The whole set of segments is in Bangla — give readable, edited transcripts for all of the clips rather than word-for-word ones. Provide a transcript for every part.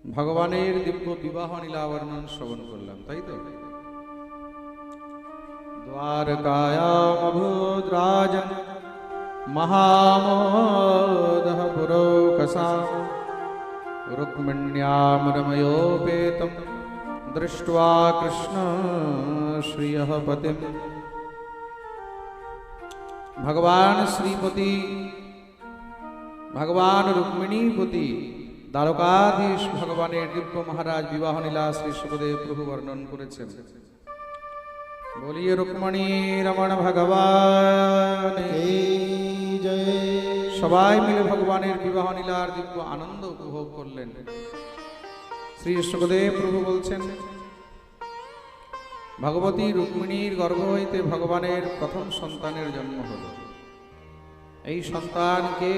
ভগবানের দিব্য বিবাহ লীলা বর্ণন শ্রবণ করলাম, তাই তো? দ্বারকায়ামভূত রাজন মহামোদঃ পুরৌকসাম রুক্মিণ্যাম রময়োপেতম দৃष्ट्वा কৃষ্ণ শ্রিয়ঃ পতিম। ভগবান শ্রীপতি, ভগবান রুক্মিণীপতি দ্বারকাধীশ ভগবানের দিব্য মহারাজ বিবাহ লীলা শ্রী সুখদেব প্রভু বর্ণন করেছেন। বলিয়ে রুক্মিণী রমণ ভগবান কি জয়। সবাই মিলে ভগবানের বিবাহ লীলার দিব্য আনন্দ উপভোগ করলেন। শ্রী সুখদেব প্রভু বলছেন, ভগবতী রুক্মিণীর গর্ভ হইতে ভগবানের প্রথম সন্তানের জন্ম হল। এই সন্তানকে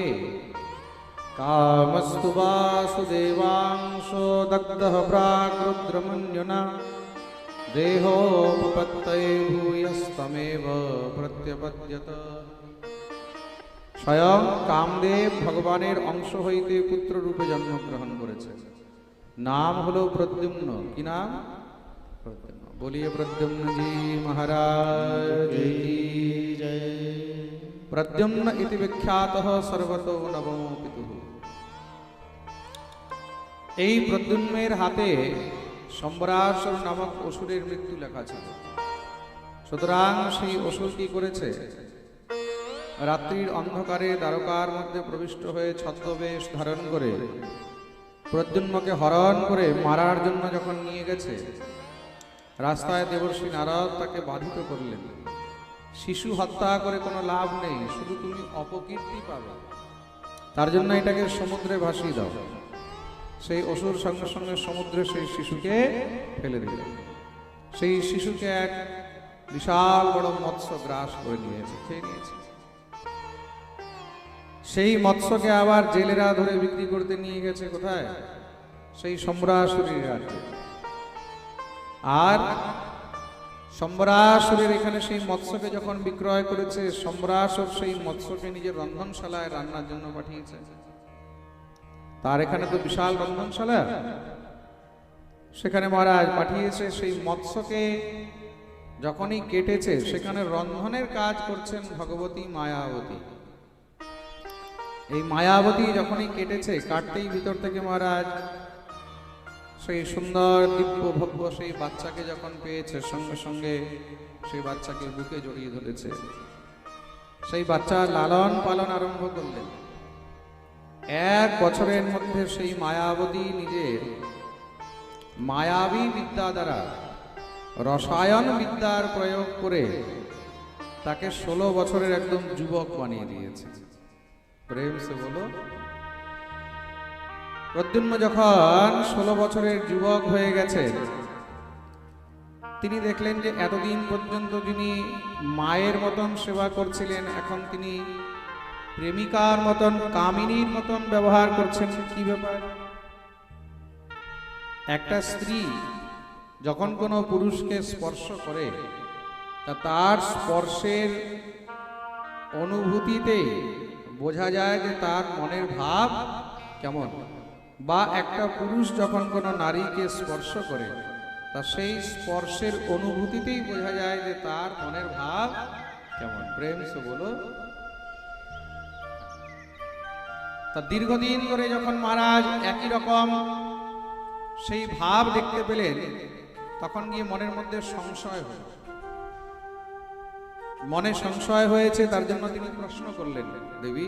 কামস্তু বাসুদেবাংশো দগ্ধঃ প্রাকৃদ্রমন্যনা দেহোপপত্তয়ে ভূয়স্তমেব প্রত্যপদ্যত। স্বয়ং কামদেব ভগবানের অংশ হইতে পুত্র রূপে জন্মগ্রহণ করেছে। নাম হলো প্রদ্যুম্ন। কি নাম? প্রদ্যুম্ন। বলিয়ে প্রদ্যুম্নজি মহারাজ কি জয়। প্রদ্যুম্ন ইতি বিখ্যাতঃ সর্বতো নবমো পিতুঃ। এই প্রদ্যুম্নের হাতে সম্বরাসুর নামক অসুরের মৃত্যু লেখা ছিল। সুতরাং সেই অসুর কি করেছে? রাত্রির অন্ধকারে দ্বারকার মধ্যে প্রবিষ্ট হয়ে ছদ্মবেশ ধারণ করে প্রদ্যুম্নকে হরণ করে মারার জন্য যখন নিয়ে গেছে, রাস্তায় দেবর্ষী নারদ তাকে বাধিত করলেন। শিশু হত্যা করে কোনো লাভ নেই, শুধু তুমি অপকীর্তি পাবে, তার জন্য এটাকে সমুদ্রে ভাসিয়ে দাও। সেই অসুর সঙ্গে সঙ্গে সমুদ্রে সেই শিশুকে ফেলে দিল। সেই শিশুকে এক বিশাল বড় মৎস্য গ্রাস করে নিয়েছে, খেয়ে নিয়েছে। সেই মৎস্যকে আবার জেলেরা ধরে বিক্রি করতে নিয়ে গেছে কোথায়? সেই সম্বরাসুরের রাজ্যে। আর সম্বরাসুরের এখানে সেই মৎস্যকে যখন বিক্রয় করেছে, সম্বরাসুর সেই মৎস্যকে নিজের রন্ধনশালায় রান্নার জন্য পাঠিয়েছে। তার এখানে তো বিশাল রন্ধনশালা, সেখানে মহারাজ পাঠিয়েছে। সেই মৎস্যকে যখনই কেটেছে, সেখানে রন্ধনের কাজ করছেন ভগবতী মায়াবতী। এই মায়াবতী যখনই কেটেছে, কাটতেই ভিতর থেকে মহারাজ সেই সুন্দর দিব্য ভব্য সেই বাচ্চাকে যখন পেয়েছে, সঙ্গে সঙ্গে সেই বাচ্চাকে বুকে জড়িয়ে ধরেছে। সেই বাচ্চা লালন পালন আরম্ভ করলেন। 1 বছরের মধ্যে সেই মায়াবতী নিজের মায়াবী বিদ্যা দ্বারা রসায়ন বিদ্যার প্রয়োগ করে তাকে 16 বছরের একদম যুবক বানিয়ে দিয়েছে। প্রেম সে বলো। প্রদ্যুম্ন যখন 16 বছরের যুবক হয়ে গেছেন, তিনি দেখলেন যে এতদিন পর্যন্ত যিনি মায়ের মতন সেবা করছিলেন, এখন তিনি প্রেমিকার মতন, কামিনীর মতন ব্যবহার করছেন। কি ব্যাপার? একটা স্ত্রী যখন কোনো পুরুষকে স্পর্শ করে, তা তার স্পর্শের অনুভূতিতে বোঝা যায় যে তার মনের ভাব কেমন। বা একটা পুরুষ যখন কোনো নারীকে স্পর্শ করে, তা সেই স্পর্শের অনুভূতিতেই বোঝা যায় যে তার মনের ভাব কেমন। প্রেম সে বলো। তা দীর্ঘদিন ধরে যখন মহারাজ একই রকম সেই ভাব দেখতে পেলেন, তখন গিয়ে মনের মধ্যে সংশয় হল। মনে সংশয় হয়েছে, তার জন্য তিনি প্রশ্ন করলেন, দেবী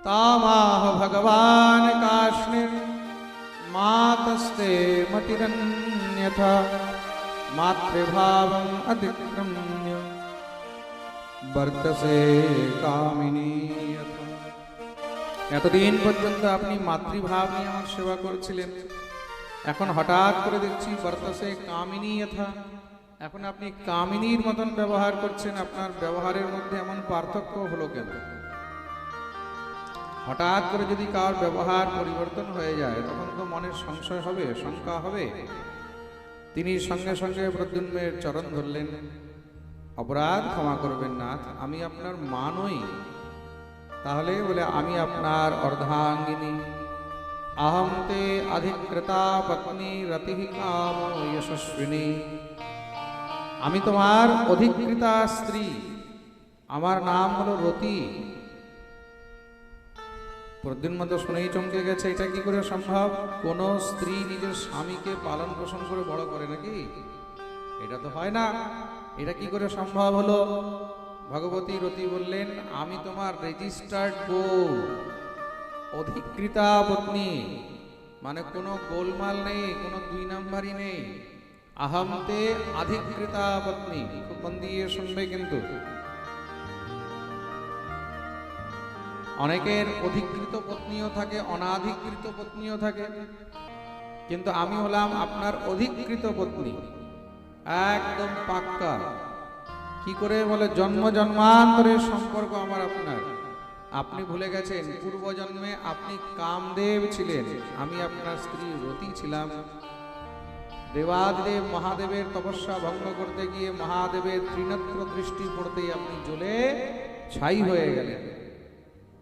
তামাহ ভগবান কাশ্মীর মাতস্তে মতিরন্যথা মাতৃভাবং অতিক্রম্য বর্তসে কামিনী। এতদিন পর্যন্ত আপনি মাতৃভাব নিয়ে আমার সেবা করেছিলেন, এখন হঠাৎ করে দেখছি বর্তসে কামিনী যথা, এখন আপনি কামিনীর মতন ব্যবহার করছেন। আপনার ব্যবহারের মধ্যে এমন পার্থক্য হলো কেন? হঠাৎ করে যদি কার ব্যবহার পরিবর্তন হয়ে যায়, তখন তো মনের সংশয় হবে, শঙ্কা হবে। তিনি সঙ্গে সঙ্গে প্রদ্যুম্নের চরণ ধরলেন। অপরাধ ক্ষমা করবেন নাথ, আমি আপনার মা নই। তাহলে বলে, আমি আপনার অর্ধাঙ্গিনী। अहम ते अधिकृता पत्नी रति काम यशस्विनी। আমি তোমার অধিকৃতা স্ত্রী, আমার নাম হলো রতি। প্রদ্যুম্ন তো শুনেই চমকে গেছে, এটা কি করে সম্ভব? কোন স্ত্রী নিজের স্বামীকে পালন পোষণ করে বড় করে নাকি? এটা তো হয় না, এটা কি করে সম্ভব হলো? ভগবতী রতি বললেন, আমি তোমার রেজিস্টার্ড বউ, অধিকৃতা পত্নী, মানে কোনো গোলমাল নেই, কোনো দুই নাম্বারই নেই। আহমতে অধিকৃতা পত্নী, খুব মন দিয়ে শুনবে কিন্তু। অনেকের অধিকৃত পত্নীও থাকে, অনাধিকৃত পত্নীও থাকে, কিন্তু আমি হলাম আপনার অধিকৃত পত্নী, একদম পাক্কা। কি করে বলে? জন্ম জন্মান্তরের সম্পর্ক আমার আপনার। আপনি ভুলে গেছেন পূর্ব জন্মে আপনি কামদেব ছিলেন, আমি আপনার স্ত্রী রতি ছিলাম। দেবাদিদেব মহাদেবের তপস্যা ভঙ্গ করতে গিয়ে মহাদেবের ত্রিনেত্র দৃষ্টি পড়তেই আপনি জ্বলে ছাই হয়ে গেলেন,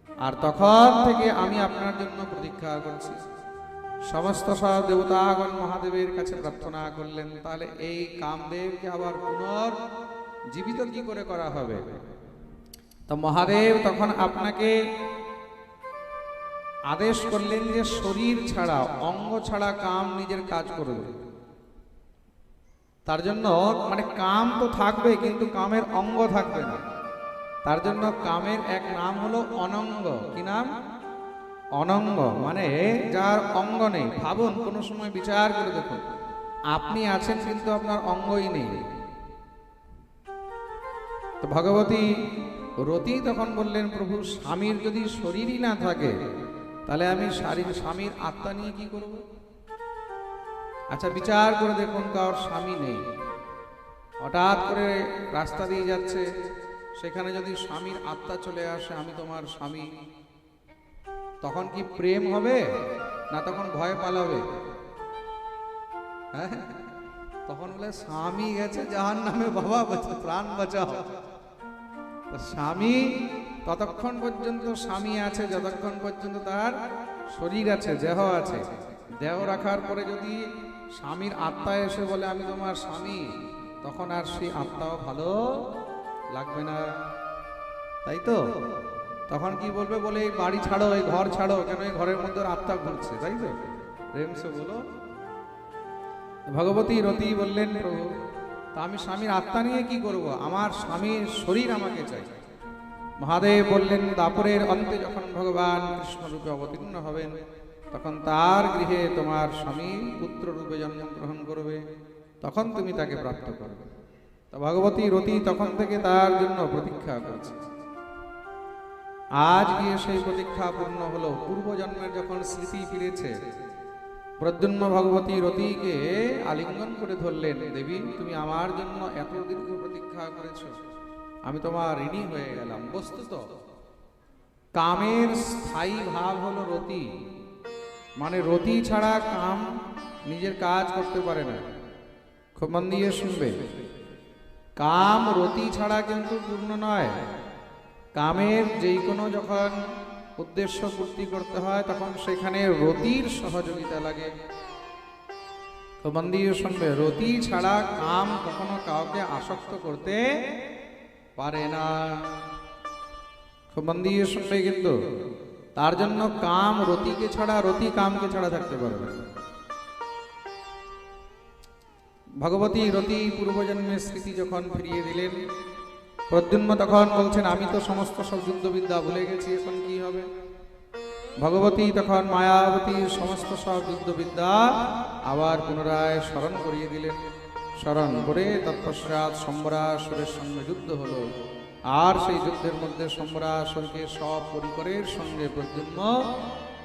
আর তখন থেকে আমি আপনার জন্য প্রতীক্ষা করছি। সমস্ত সব দেবতাগণ মহাদেবের কাছে প্রার্থনা করলেন, তাহলে এই কামদেবকে আবার পুনর্জীবিত কি করে করা হবে? তো মহাদেব তখন আপনাকে আদেশ করলেন যে শরীর ছাড়া, অঙ্গ ছাড়া কাম নিজের কাজ করবে। তার জন্য মানে কাম তো থাকবে, কিন্তু কামের অঙ্গ থাকবে না। তার জন্য কামের এক নাম হলো অনঙ্গ। কি নাম? অনঙ্গ, মানে যার অঙ্গ নেই। ভাবুন, কোনো সময় বিচার করে দেখুন, আপনি আছেন কিন্তু আপনার অঙ্গই নেই। তো ভগবতী রতি তখন বললেন, প্রভু স্বামীর যদি শরীরই না থাকে, তাহলে আমি স্বামীর আত্মা নিয়ে কি করব? আচ্ছা বিচার করে দেখুন, কার স্বামী নেই, হঠাৎ করে রাস্তা দিয়ে যাচ্ছে, সেখানে যদি স্বামীর আত্মা চলে আসে, আমি তোমার স্বামী, তখন কি প্রেম হবে না তখন ভয় পালাবে? হ্যাঁ, তখন বলে স্বামী গেছে জাহান্নামে, বাবা বাঁচা, প্রাণ বাঁচাও। স্বামী ততক্ষণ পর্যন্ত স্বামী আছে যতক্ষণ পর্যন্ত তার শরীর আছে, দেহ আছে। দেহ রাখার পরে যদি স্বামীর আত্মা এসে বলে আমি তোমার স্বামী, তখন আর সেই আত্মাও ভালো লাগবে না, তাই তো? তখন কি বলবে? বলে এই বাড়ি ছাড়ো, এই ঘর ছাড়ো, কেন এই ঘরের মধ্যে আত্মা ঘুরছে, তাই তো? প্রেমসে বলো। ভগবতী রতি বললেন, প্রভু তা আমি স্বামীর আত্মা নিয়ে কি করব? আমার স্বামীর শরীর আমাকে চাই। মহাদেব বললেন, দাপরের অন্তে যখন ভগবান কৃষ্ণ রূপে অবতীর্ণ হবেন, তখন তার গৃহে তোমার স্বামী পুত্র রূপে জন্মগ্রহণ করবে, তখন তুমি তাকে প্রাপ্ত করবে। তো ভগবতী রতি তখন থেকে তার জন্য প্রতীক্ষা করছে। আজ গিয়ে সেই প্রতীক্ষা পূর্ণ হলো। পূর্বজন্মের যখন স্মৃতি ফিরেছে, প্রদ্যুম্ন ভগবতী রতিকে আলিঙ্গন করে ধরলেন, দেবী তুমি আমার জন্য এত দীর্ঘ প্রতীক্ষা করেছ, আমি তোমার ঋণী হয়ে গেলাম। বস্তুত কামের স্থায়ী ভাব হলো রতি, মানে রতি ছাড়া কাম নিজের কাজ করতে পারে না। খুব মন দিয়ে শুনবে, কাম রতি ছাড়া কিন্তু পূর্ণ নয়। কামের যেই কোনো যখন উদ্দেশ্য পূর্তি করতে হয়, তখন সেখানে রতির সহযোগিতা লাগে। খুব মন দিয়ে শুনবে, রতি ছাড়া কাম কখনো কাউকে আসক্ত করতে পারে না। খুব মন দিয়ে শুনবে কিন্তু, তার জন্য কাম রতিকে ছাড়া, রতি কামকে ছাড়া থাকতে পারবে। ভগবতী রতি পূর্বজন্মের স্মৃতি যখন ফিরিয়ে দিলেন, প্রদ্যুম্ন তখন বলছেন, আমি তো সমস্ত সব যুদ্ধবিদ্যা ভুলে গেছি, এখন কি হবে? ভগবতী তখন মায়াবতীর সমস্ত সব যুদ্ধবিদ্যা আবার পুনরায় স্মরণ করিয়ে দিলেন। স্মরণ করে তৎপশ্চাৎ সম্বরাসুরের সঙ্গে যুদ্ধ হলো। আর সেই যুদ্ধের মধ্যে সম্বরাসুরকে সব পরিকরের সঙ্গে প্রদ্যুম্ন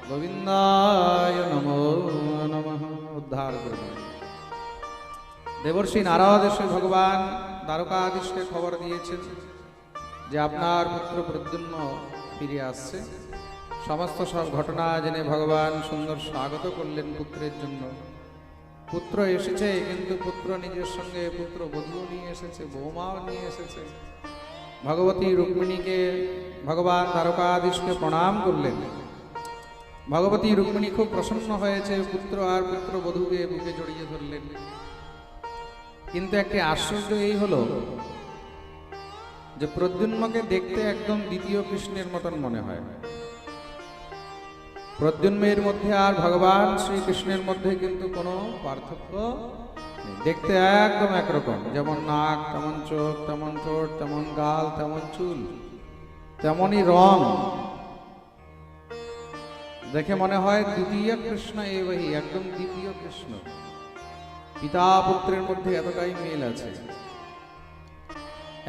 গোবিন্দায় নমো নমঃ উদ্ধার করলেন। দেবর্ষি নারদ এসে ভগবান দ্বারকাধীশকে খবর দিয়েছেন যে আপনার পুত্র প্রদ্যুম্ন ফিরে আসছে। সমস্ত সব ঘটনা জেনে ভগবান সুন্দর স্বাগত করলেন পুত্রের জন্য। পুত্র এসেছে, কিন্তু পুত্র নিজের সঙ্গে পুত্র বধূ নিয়ে এসেছে, বৌমাও নিয়ে এসেছে। ভগবতী রুক্মিণীকে ভগবান দ্বারকাধীশকে প্রণাম করলেন। ভগবতী রুক্মিণী খুব প্রসন্ন হয়েছে, পুত্র আর পুত্রবধূকে বুকে জড়িয়ে ধরলেন। কিন্তু একটি আশ্চর্য এই হলো যে প্রদ্যুম্নকে দেখতে একদম দ্বিতীয় কৃষ্ণের মতন মনে হয়। প্রদ্যুম্নের মধ্যে আর ভগবান শ্রীকৃষ্ণের মধ্যে কিন্তু কোনো পার্থক্য নেই। দেখতে একদম একরকম, যেমন নাক তেমন চোখ, তেমন ঠোঁট, তেমন গাল, তেমন চুল, তেমনই রং। দেখে মনে হয় দ্বিতীয় কৃষ্ণ এবহি, একদম দ্বিতীয় কৃষ্ণ। পিতা পুত্রের মধ্যে এতটাই মিল আছে।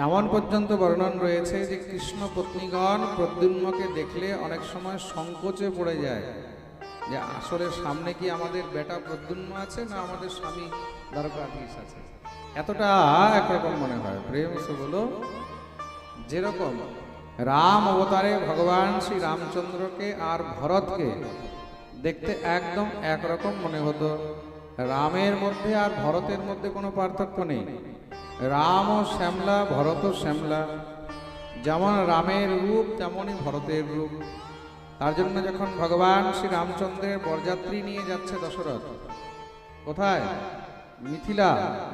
এমন পর্যন্ত বর্ণন রয়েছে যে কৃষ্ণ পত্নীগণ প্রদ্যুম্নকে দেখলে অনেক সময় সংকোচে পড়ে যায়, যে আসলে সামনে কি আমাদের বেটা প্রদ্যুম্ন আছে না আমাদের স্বামী দ্বারকাধীশ আছে। এতটা একরকম মনে হয়। প্রেম সে বলো, যেরকম রাম অবতারে ভগবান শ্রী রামচন্দ্রকে আর ভরতকে দেখতে একদম একরকম মনে হতো। রামের মধ্যে আর ভরতের মধ্যে কোনো পার্থক্য নেই। রামও শ্যামলা, ভরতও শ্যামলা। যেমন রামের রূপ তেমনই ভরতের রূপ। তার জন্য যখন ভগবান শ্রী রামচন্দ্রের বরযাত্রী নিয়ে যাচ্ছে দশরথ, কোথায়? মিথিলা,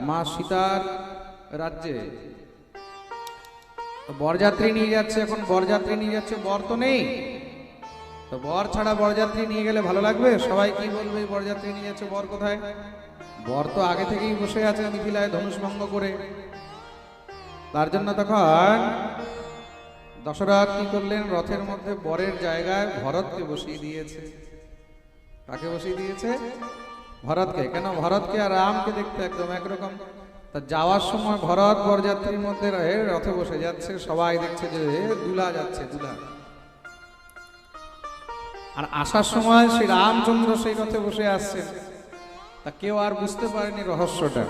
মা সীতার রাজ্যে। বরযাত্রী নিয়ে যাচ্ছে, এখন বরযাত্রী নিয়ে যাচ্ছে, বর তো নেই। তো বর ছাড়া বরযাত্রী নিয়ে গেলে ভালো লাগবে? সবাই কি বলবে, বরযাত্রী নিয়ে যাচ্ছে, বর কোথায়? বর তো আগে থেকেই বসে আছে মিথিলায় ধনুষ ভঙ্গ করে। তার জন্য তখন দশরথ কি করলেন, রথের মধ্যে বরের জায়গায় ভরতকে বসিয়ে দিয়েছে। কাকে বসিয়ে দিয়েছে? ভরতকে। কেন? ভরতকে আর রামকে দেখতে একদম একরকম। তা যাওয়ার সময় ভরত বরযাত্রীর মধ্যে রথে বসে যাচ্ছে, সবাই দেখছে যে দুলা যাচ্ছে, দুলা। আর আসার সময় শ্রী রামচন্দ্র সেই রথে বসে আসছেন। তা কেউ আর বুঝতে পারেনি রহস্যটা,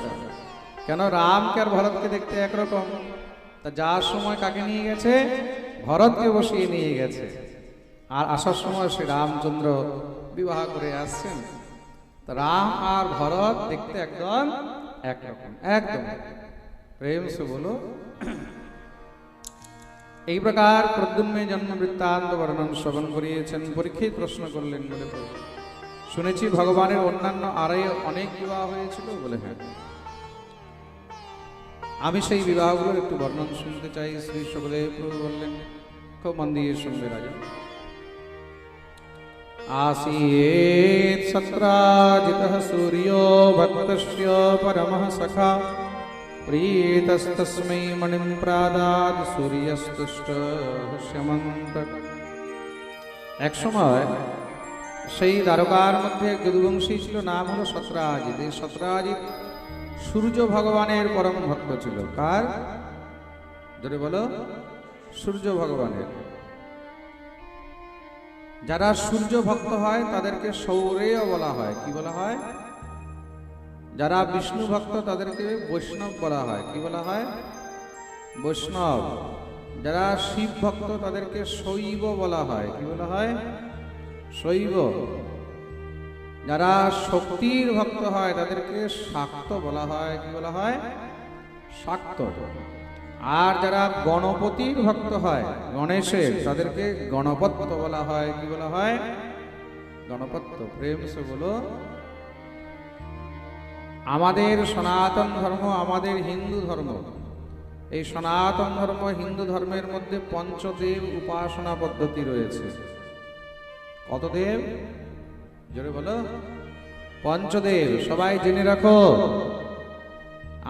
কেন রামকে আর ভরতকে দেখতে একরকম। তা যাওয়ার সময় কাকে নিয়ে গেছে? ভরতকে বসিয়ে নিয়ে গেছে। আর আসার সময় শ্রী রামচন্দ্র বিবাহ করে আসছেন। তা রাম আর ভরত দেখতে একদম একরকম, একদম। প্রেম সে বলো। এই প্রকার প্রদ্যুম্নের জন্ম বৃত্তান্ত বর্ণন শ্রবণ করিয়েছেন। পরীক্ষিত প্রশ্ন করলেন, বলে শুনেছি ভগবানের অন্যান্য আরো অনেক বিবাহ হয়েছিল। বলে হ্যাঁ, আমি সেই বিবাহগুলোর একটু বর্ণন শুনতে চাই। শ্রী সুখদেব প্রভু বললেন, খুব মন দিয়ে শুনবে রাজা। आसीत् सत्राजितः सूर्यो भक्तस्य परमः सखा प्रीतस्तस्मै मणिं प्रादात् सूर्यस्तुष्टः। এক সময় সেই দ্বারকার মধ্যে যদুবংশী ছিল, নাম হলো সত্রাজিৎ। এই সত্রাজিৎ সূর্য ভগবানের পরম ভক্ত ছিল। কার? ধরে বলো, সূর্য ভগবানের। যারা সূর্য ভক্ত হয় তাদেরকে সৌরেয় বলা হয়। কি বলা হয়? যারা বিষ্ণু ভক্ত তাদেরকে বৈষ্ণব বলা হয়। কি বলা হয়? বৈষ্ণব। যারা শিব ভক্ত তাদেরকে শৈব বলা হয়। কি বলা হয়? শৈব। যারা শক্তির ভক্ত হয় তাদেরকে শাক্ত বলা হয়। কি বলা হয়? শাক্ত। আর যারা গণপতির ভক্ত হয়, গণেশের, তাদেরকে গণপত্য বলা হয়। কি বলা হয়? গণপত্য। প্রেম সে বলো। আমাদের সনাতন ধর্ম, আমাদের হিন্দু ধর্ম, এই সনাতন ধর্ম, হিন্দু ধর্মের মধ্যে পঞ্চদেব উপাসনা পদ্ধতি রয়েছে। কত দেব? জোরে বলো। পঞ্চদেব। সবাই জেনে রাখো,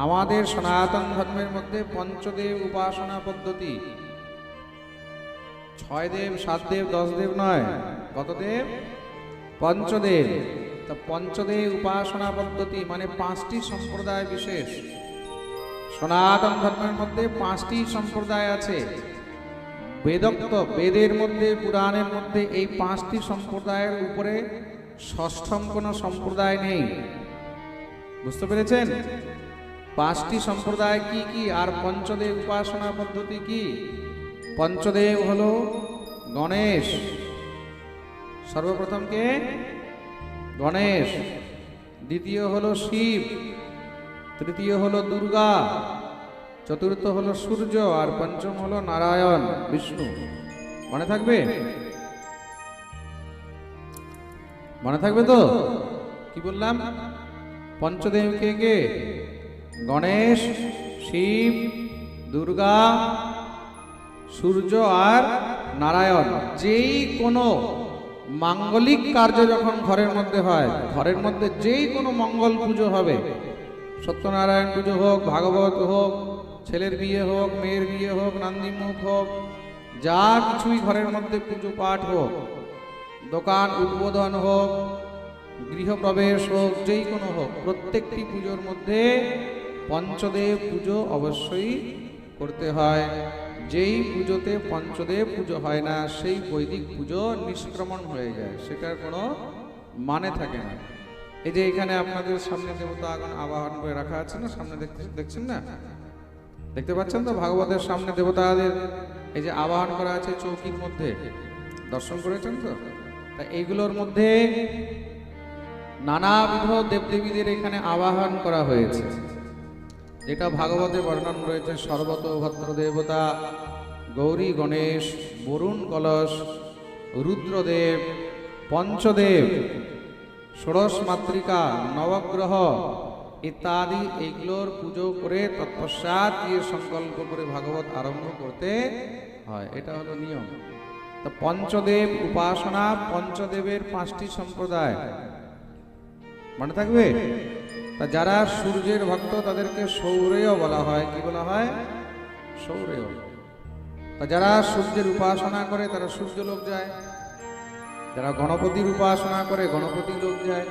আমাদের সনাতন ধর্মের মধ্যে পঞ্চদেব উপাসনা পদ্ধতি। 6 দেব, 7 দেব, 10 দেব নয়। কত দেব? পঞ্চদেব। তা পঞ্চদেব উপাসনা পদ্ধতি মানে 5টি সম্প্রদায় বিশেষ। সনাতন ধর্মের মধ্যে 5টি সম্প্রদায় আছে। বেদোক্ত, বেদের মধ্যে, পুরাণের মধ্যে এই 5টি সম্প্রদায়ের উপরে ষষ্ঠম কোনো সম্প্রদায় নেই। বুঝতে পেরেছেন? 5টি সম্প্রদায় কি কি, আর পঞ্চদেব উপাসনা পদ্ধতি কি? পঞ্চদেব হলো গণেশ। সর্বপ্রথম কে? গণেশ। দ্বিতীয় হলো শিব। তৃতীয় হলো দুর্গা। চতুর্থ হলো সূর্য। আর পঞ্চম হলো নারায়ণ, বিষ্ণু। মনে থাকবে? মনে থাকবে তো? কি বললাম? পঞ্চদেব কে কে? গণেশ, শিব, দুর্গা, সূর্য আর নারায়ণ। যেই কোনো মাঙ্গলিক কার্য যখন ঘরের মধ্যে হয়, ঘরের মধ্যে যেই কোনো মঙ্গল পুজো হবে, সত্যনারায়ণ পুজো হোক, ভাগবত হোক, ছেলের বিয়ে হোক, মেয়ের বিয়ে হোক, নান্দিমুখ হোক, যা কিছুই ঘরের মধ্যে পুজো পাঠ হোক, দোকান উদ্বোধন হোক, গৃহপ্রবেশ হোক, যেই কোনো হোক, প্রত্যেকটি পুজোর মধ্যে পঞ্চদেব পুজো অবশ্যই করতে হয়। যেই পুজোতে পঞ্চদেব পুজো হয় না, সেই বৈদিক পুজো নিষ্ক্রমণ হয়ে যায়, সেটার কোনো মানে থাকে না। এই যে এখানে আপনাদের সামনে দেবতা আগুন আবাহন করে রাখা আছে না, সামনে দেখছেন না, দেখতে পাচ্ছেন তো? ভাগবতের সামনে দেবতাদের এই যে আবাহন করা আছে চৌকির মধ্যে, দর্শন করেছেন তো? তা এইগুলোর মধ্যে নানাবিধ দেবদেবীদের এখানে আবাহন করা হয়েছে, যেটা ভাগবতে বর্ণন রয়েছে। সর্বতোভদ্র দেবতা, গৌরী গণেশ, বরুণ কলস, রুদ্রদেব, পঞ্চদেব, ষোড়শ মাতৃকা, নবগ্রহ ইত্যাদি, এইগুলোর পুজো করে তৎপশ্চাৎ দিয়ে সংকল্প করে ভাগবত আরম্ভ করতে হয়। এটা হলো নিয়ম। তা পঞ্চদেব উপাসনা, পঞ্চদেবের 5টি সম্প্রদায় মনে থাকবে। তা যারা সূর্যের ভক্ত তাদেরকে সৌরেয় বলা হয়। কি বলা হয়? সৌরেয়। তা যারা সূর্যের উপাসনা করে তারা সূর্যলোক যায়, যারা গণপতির উপাসনা করে গণপতি লোক যায়,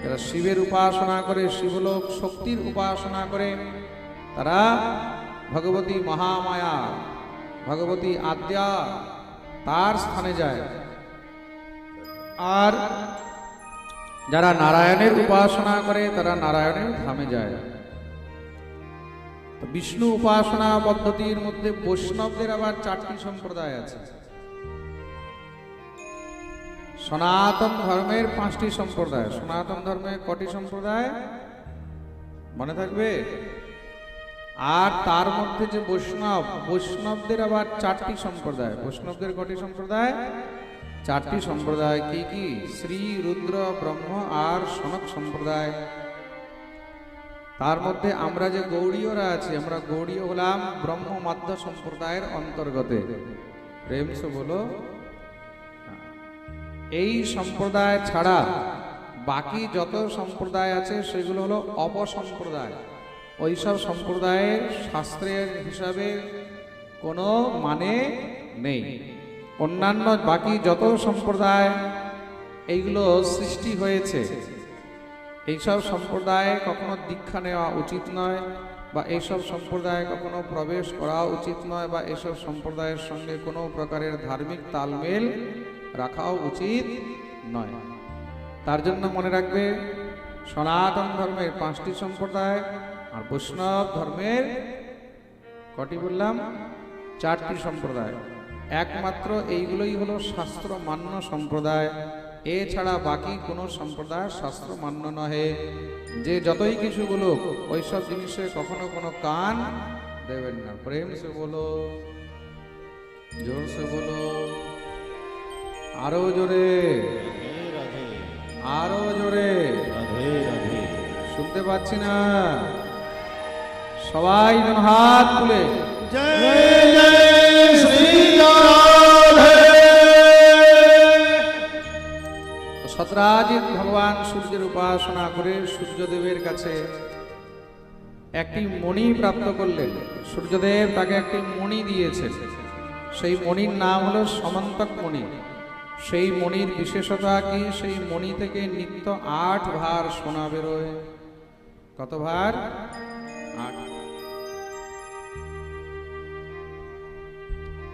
যারা শিবের উপাসনা করে শিবলোক, শক্তির উপাসনা করে তারা ভগবতী মহামায়া, ভগবতী আদ্যা, তার স্থানে যায়। আর যারা নারায়ণের উপাসনা করে তারা নারায়ণের ধামে যায়। বিষ্ণু উপাসনা পদ্ধতির মধ্যে বৈষ্ণবদের আবার 4টি সম্প্রদায় আছে। সনাতন ধর্মের 5টি সম্প্রদায়। সনাতন ধর্মে কটি সম্প্রদায় মনে থাকবে? আর তার মধ্যে যে বৈষ্ণব, বৈষ্ণবদের আবার 4টি সম্প্রদায়। বৈষ্ণবদের কটি সম্প্রদায়? 4টি সম্প্রদায়। কি কি? শ্রী, রুদ্র, ব্রহ্ম আর সনক সম্প্রদায়। তার মধ্যে আমরা যে গৌড়ীয়রা আছি, আমরা গৌড়ীয় হলাম ব্রহ্ম মাধ্য সম্প্রদায়ের অন্তর্গত। প্রেম সে বলো। এই সম্প্রদায় ছাড়া বাকি যত সম্প্রদায় আছে সেগুলো হলো অপসম্প্রদায়। ওইসব সম্প্রদায়ের শাস্ত্রের হিসাবে কোনো মানে নেই। অন্যান্য বাকি যত সম্প্রদায় এইগুলো সৃষ্টি হয়েছে, এইসব সম্প্রদায়ে কখনো দীক্ষা নেওয়া উচিত নয়, বা এইসব সম্প্রদায়ে কখনো প্রবেশ করা উচিত নয়, বা এইসব সম্প্রদায়ের সঙ্গে কোনো প্রকারের ধার্মিক তালমেল রাখাও উচিত নয়। তার জন্য মনে রাখবে, সনাতন ধর্মের 5টি সম্প্রদায়, আর বৈষ্ণব ধর্মের কটি বললাম? 4টি সম্প্রদায়। একমাত্র এইগুলোই হলো শাস্ত্র মান্য সম্প্রদায়। এছাড়া বাকি কোনো সম্প্রদায় শাস্ত্র মান্য নহে। যে যতই কিছু বলুক, ওইসব জিনিসে কখনো কোনো কান দেবেন না। প্রেম সে বলো, জোর সে বলো, আরো জোরে, আরো জোরে। শুনতে পাচ্ছি না, সবাই যেন হাত তুলে জয় জয় শ্রী রাধে। সত্রাজিৎ ভগবান সূর্যের উপাসনা করে সূর্যদেবের কাছে একটি মণি প্রাপ্ত করলেন। সূর্যদেব তাকে একটি মণি দিয়েছেন। সেই মণির নাম হলো সমন্তক মণি। সেই মণির বিশেষতা কি? সেই মণি থেকে নিত্য 8 ভার সোনা বেরোয়। কত ভার? 8।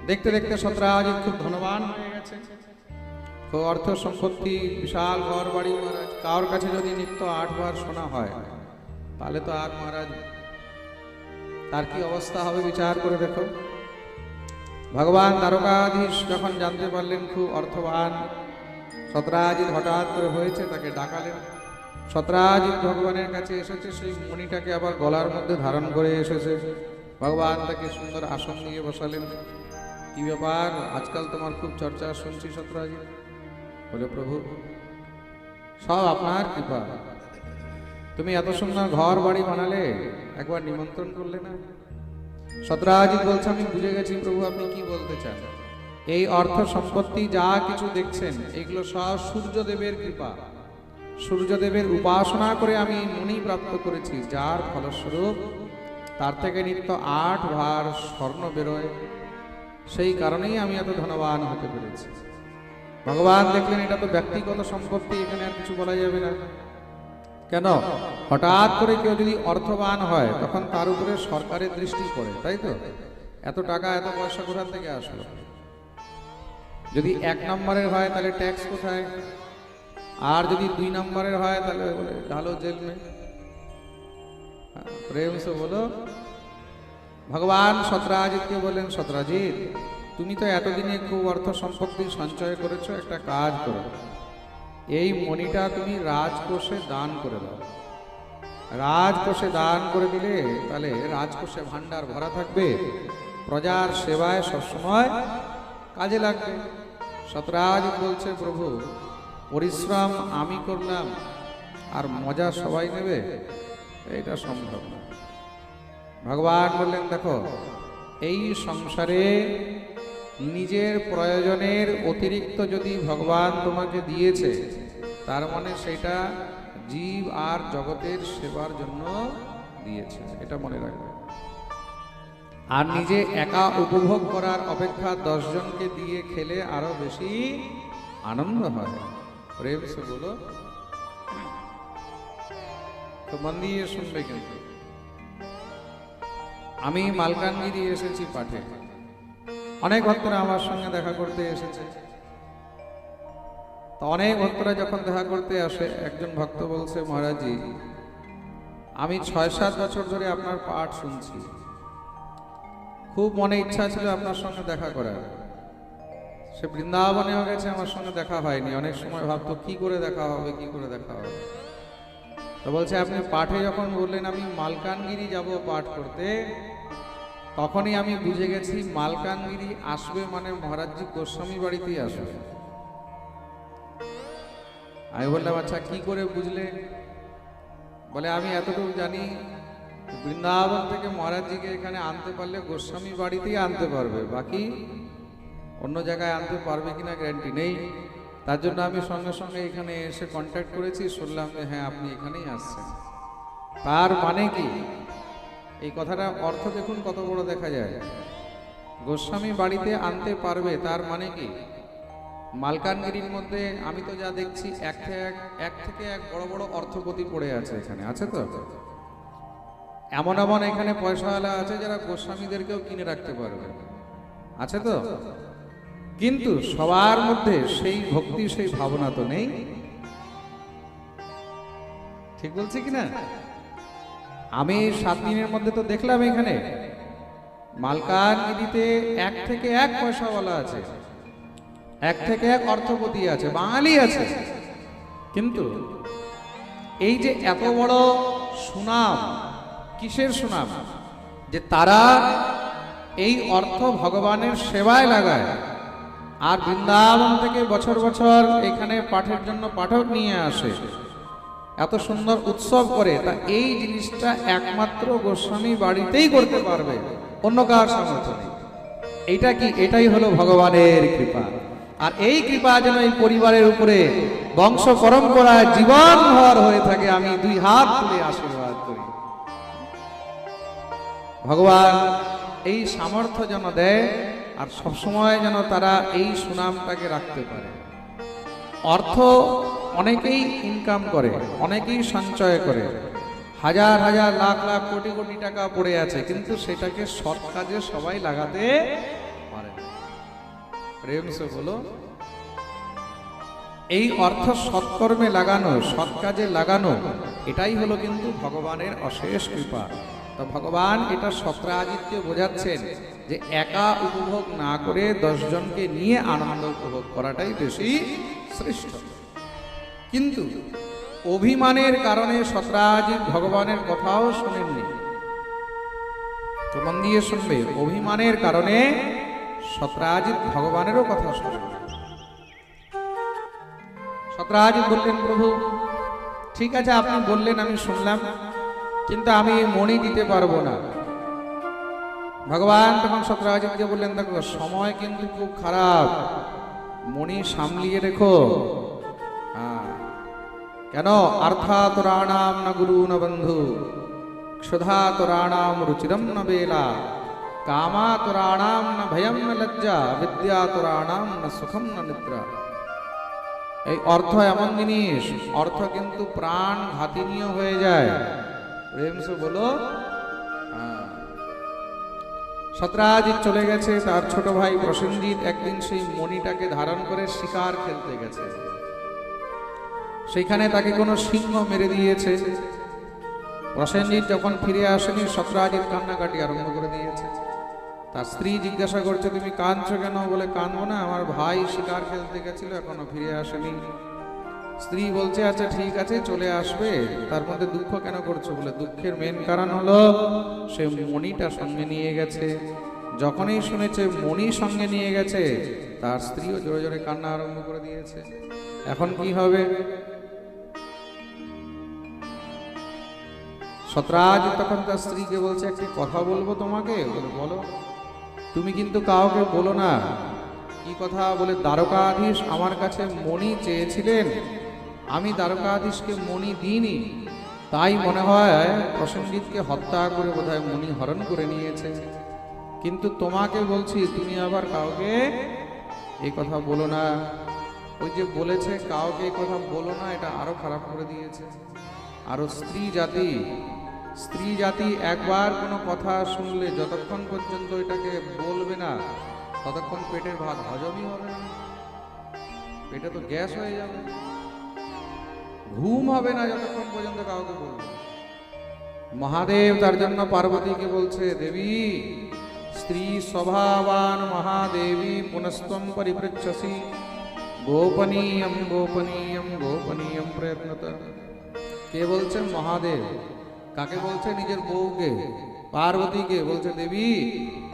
দেখতে দেখতে সত্রাজিৎ খুব ধনবান হয়ে গেছে, খুব অর্থ সম্পত্তি, বিশাল ঘর বাড়ি। মহারাজ কারোর কাছে যদি নিত্য 8 ভার সোনা হয়, তাহলে তো আর মহারাজ তার কি অবস্থা হবে বিচার করে দেখো। ভগবান দ্বারকাধীশ যখন জানতে পারলেন খুব অর্থবান সত্রাজিৎ হঠাৎ করে হয়েছে, তাকে ডাকালেন। সত্রাজিৎ ভগবানের কাছে এসেছে, সেই মণিটাকে আবার গলার মধ্যে ধারণ করে এসেছে। ভগবান তাকে সুন্দর আসন দিয়ে বসালেন। কি ব্যাপার, আজকাল তোমার খুব চর্চা শুনছি সত্রাজিৎ? বলে, প্রভু সব আপনার কৃপা। তুমি এত সুন্দর ঘর বাড়ি বানালে, একবার নিমন্ত্রণ করলে না? সত্রাজিৎ বলছে, আমি বুঝে গেছি প্রভু, আপনি কি বলতে চান। এই অর্থ সম্পত্তি যা কিছু দেখছেন, এগুলো সব সূর্যদেবের কৃপা। সূর্যদেবের উপাসনা করে আমি মণি প্রাপ্ত করেছি, যার ফলস্বরূপ তার থেকে নিত্য 8 ভার স্বর্ণ বেরোয়। সেই কারণেই আমি এত ধনবান হতে পেরেছি। ভগবান দেখলেন এটা তো ব্যক্তিগত সম্পত্তি, এখানে আর কিছু বলা যাবে না। কেন? হঠাৎ করে কেউ যদি অর্থবান হয়, তখন তার উপরে সরকারের দৃষ্টি পড়ে, তাই তো? এত টাকা এত পয়সা কোথা থেকে আসলো? যদি 1 নম্বরের হয় তাহলে ট্যাক্স কোথায়? আর যদি 2 নম্বরের হয় তাহলে বলে ঢালো জেল মে। প্রেম সে বলো। ভগবান সত্রাজিৎকে বললেন, সত্রাজিৎ, তুমি তো এতদিনে খুব অর্থ সম্পত্তি সঞ্চয় করেছো, একটা কাজ করো, এই মণিটা তুমি রাজকোষে দান করে দাও। রাজকোষে দান করে দিলে তাহলে রাজকোষে ভান্ডার ভরা থাকবে, প্রজার সেবায় সবসময় কাজে লাগবে। সত্রাজিৎ বলছে, প্রভু, পরিশ্রম আমি করলাম আর মজা সবাই নেবে, এটা সম্ভব না। ভগবান বললেন, দেখো, এই সংসারে নিজের প্রয়োজনের অতিরিক্ত যদি ভগবান তোমাকে দিয়েছে, তার মানে সেটা জীব আর জগতের সেবার জন্য দিয়েছে, এটা মনে রাখবে। আর নিজে একা উপভোগ করার অপেক্ষা 10 জনকে দিয়ে খেলে আরো বেশি আনন্দ হয়। প্রেম সে বলো। তো মন দিয়ে শুনবে। কিন্তু আমি মালকানগিরি এসেছি পাঠে, অনেক ভক্তরা আমার সঙ্গে দেখা করতে এসেছে। তো অনেক ভক্তরা যখন দেখা করতে আসে, একজন ভক্ত বলছে, মহারাজজি, আমি 6-7 বছর ধরে আপনার পাঠ শুনছি, খুব মনে ইচ্ছা ছিল আপনার সঙ্গে দেখা করার। সে বৃন্দাবনেও গেছে, আমার সঙ্গে দেখা হয়নি। অনেক সময় ভাবতো কি করে দেখা হবে, কি করে দেখা হবে। তো বলছে, আপনি পাঠে যখন বললেন আমি মালকানগিরি যাব পাঠ করতে, তখনই আমি বুঝে গেছি মালকানগিরি আসবে মানে মহারাজজি গোস্বামী বাড়িতেই আসবে। আমি বললাম, আচ্ছা কি করে বুঝলে? বলে, আমি এতটুকু জানি, বৃন্দাবন থেকে মহারাজজিকে এখানে আনতে পারলে গোস্বামী বাড়িতেই আনতে পারবে, বাকি অন্য জায়গায় আনতে পারবে কিনা গ্যারান্টি নেই। তার জন্য আমি সঙ্গে সঙ্গে এখানে এসে কন্ট্যাক্ট করেছি, শুনলাম যে হ্যাঁ আপনি এখানেই আসছেন। তার মানে কি? এই কথাটা অর্থ দেখুন কত বড় দেখা যায়। গোস্বামী বাড়িতে আনতে পারবে, তার মানে কি? মালকানগিরির মধ্যে আমি তো যা দেখছি, এক থেকে এক বড় বড় অর্থপতি পড়ে আছে এখানে, আছে তো? এমন এমন এখানে পয়সাওয়ালা আছে যারা গোস্বামীদেরকেও কিনে রাখতে পারবে, আছে তো? কিন্তু সবার মধ্যে সেই ভক্তি, সেই ভাবনা তো নেই। ঠিক বলছি কিনা? আমি 7 দিনের মধ্যে তো দেখলাম এখানে মালকানগিরিতে 1 থেকে 1 পয়সাওয়ালা আছে, 1 থেকে 1 অর্থপতি আছে, বাঙালি আছে। কিন্তু এই যে এত বড় সুনাম, কিসের সুনাম? যে তারা এই অর্থ ভগবানের সেবায় লাগায়, আর বৃন্দাবন থেকে বছর বছর এখানে পাঠের জন্য পাঠক নিয়ে আসে, এত সুন্দর উৎসব করে। তা এই জিনিসটা একমাত্র গোস্বামী বাড়িতেই করতে পারবে, অন্য কার সামর্থ্য নেই। এইটা কি? এটাই হলো ভগবানের কৃপা। আর এই কৃপা যেন এই পরিবারের উপরে বংশ পরম্পরায় জীবনভর হয়ে থাকে, আমি 2 হাত তুলে আশীর্বাদ করি। ভগবান এই সামর্থ্য যেন দেয়, আর সবসময় যেন তারা এই সুনামটাকে রাখতে পারে। অর্থ অনেকেই ইনকাম করে, অনেকেই সঞ্চয় করে, হাজার হাজার লাখ লাখ কোটি কোটি টাকা পড়ে আছে, কিন্তু সেটাকে সৎ কাজে সবাই লাগাতে পারে না। প্রেম সে বলো। এই অর্থ সৎকর্মে লাগানো, সৎ কাজে লাগানো, এটাই হলো কিন্তু ভগবানের অশেষ কৃপা। তো ভগবান এটা সত্রাজিৎকে বোঝাচ্ছেন যে একা উপভোগ না করে 10 জনকে নিয়ে আনন্দ উপভোগ করাটাই বেশি শ্রেষ্ঠ। কিন্তু অভিমানের কারণে সত্রাজিৎ ভগবানের কথাও শোনেননি। তো মন দিয়ে শুনবে, অভিমানের কারণে সত্রাজিৎ ভগবানেরও কথা শোনেন। সত্রাজিৎ বললেন, প্রভু ঠিক আছে আপনি বললেন আমি শুনলাম, কিন্তু আমি মণি দিতে পারবো না। ভগবান তখন সত্রাজিৎকে বললেন, দেখো সময় কিন্তু খুব খারাপ, মণি সামলিয়ে রেখো। কেন? অর্থাতুরাণাম না গুরু না বন্ধু, ক্ষুধাতুরাণাম রুচিরম না বেলা, কামাতুরাণাম না ভয়ম না লজ্জা, বিদ্যাতুরাণাম না সুখম না নিদ্রা। এই অর্থ এমন জিনিস, অর্থ কিন্তু প্রাণ ঘাতিনীয় হয়ে যায়। প্রেম সে বলো। সত্রাজিৎ চলে গেছে, তার ছোট ভাই প্রসেনজিৎ একদিন সেই মণিটাকে ধারণ করে শিকার খেলতে গেছে। সেইখানে তাকে কোনো সিংহ মেরে দিয়েছে। প্রসেনজিৎ যখন ফিরে আসেনি, সত্রাজিৎ কান্নাকাটি আরম্ভ করে দিয়েছে। তার স্ত্রী জিজ্ঞাসা করছে, তুমি কাঁদছো কেন? বলে, কাঁদবো না, আমার ভাই শিকার খেলতে গেছিল, এখনো ফিরে আসেনি। স্ত্রী বলছে, আচ্ছা ঠিক আছে চলে আসবে, তার মধ্যে দুঃখ কেন করছো? বলে, দুঃখের মেন কারণ হলো সে মণিটা সঙ্গে নিয়ে গেছে। যখনই শুনেছে মণি সঙ্গে নিয়ে গেছে, তার স্ত্রীও জোরে জোরে কান্না আরম্ভ করে দিয়েছে। এখন কি হবে? সত্রাজিৎ তখন তার স্ত্রীকে বলছে, একটি কথা বলবো তোমাকে। বলে, বলো। তুমি কিন্তু কাউকে বলো না। কি কথা? বলে, দ্বারকাধীশ আমার কাছে মণি চেয়েছিলেন, আমি দ্বারকাধীশকে মণি দিইনি, তাই মনে হয় প্রসেনজিৎকে হত্যা করে বোধহয় মণি হরণ করে নিয়েছে। কিন্তু তোমাকে বলছি, তুমি আবার কাউকে এই কথা বলো না। ওই যে বলেছে কাউকে এই কথা বলো না, এটা আরো খারাপ করে দিয়েছে। আরো স্ত্রী জাতি একবার কোনো কথা শুনলে যতক্ষণ পর্যন্ত এটাকে বলবে না, ততক্ষণ পেটের ভাত হজমই হবে না, পেটে তো গ্যাস হয়ে যাবে, ঘুম হবে না যতক্ষণ পর্যন্ত কাউকে বলবে। মহাদেব তার জন্য পার্বতীকে বলছে, দেবী স্ত্রী স্বভাবান মহাদেবী পুনস্তম পরিপৃচ্ছসি, গোপনীয়ম গোপনীয়ম গোপনীয়ম প্রয়ত্নতা। কে বলছেন? মহাদেব। কাকে বলছে? নিজের বউকে, পার্বতীকে বলছে, দেবী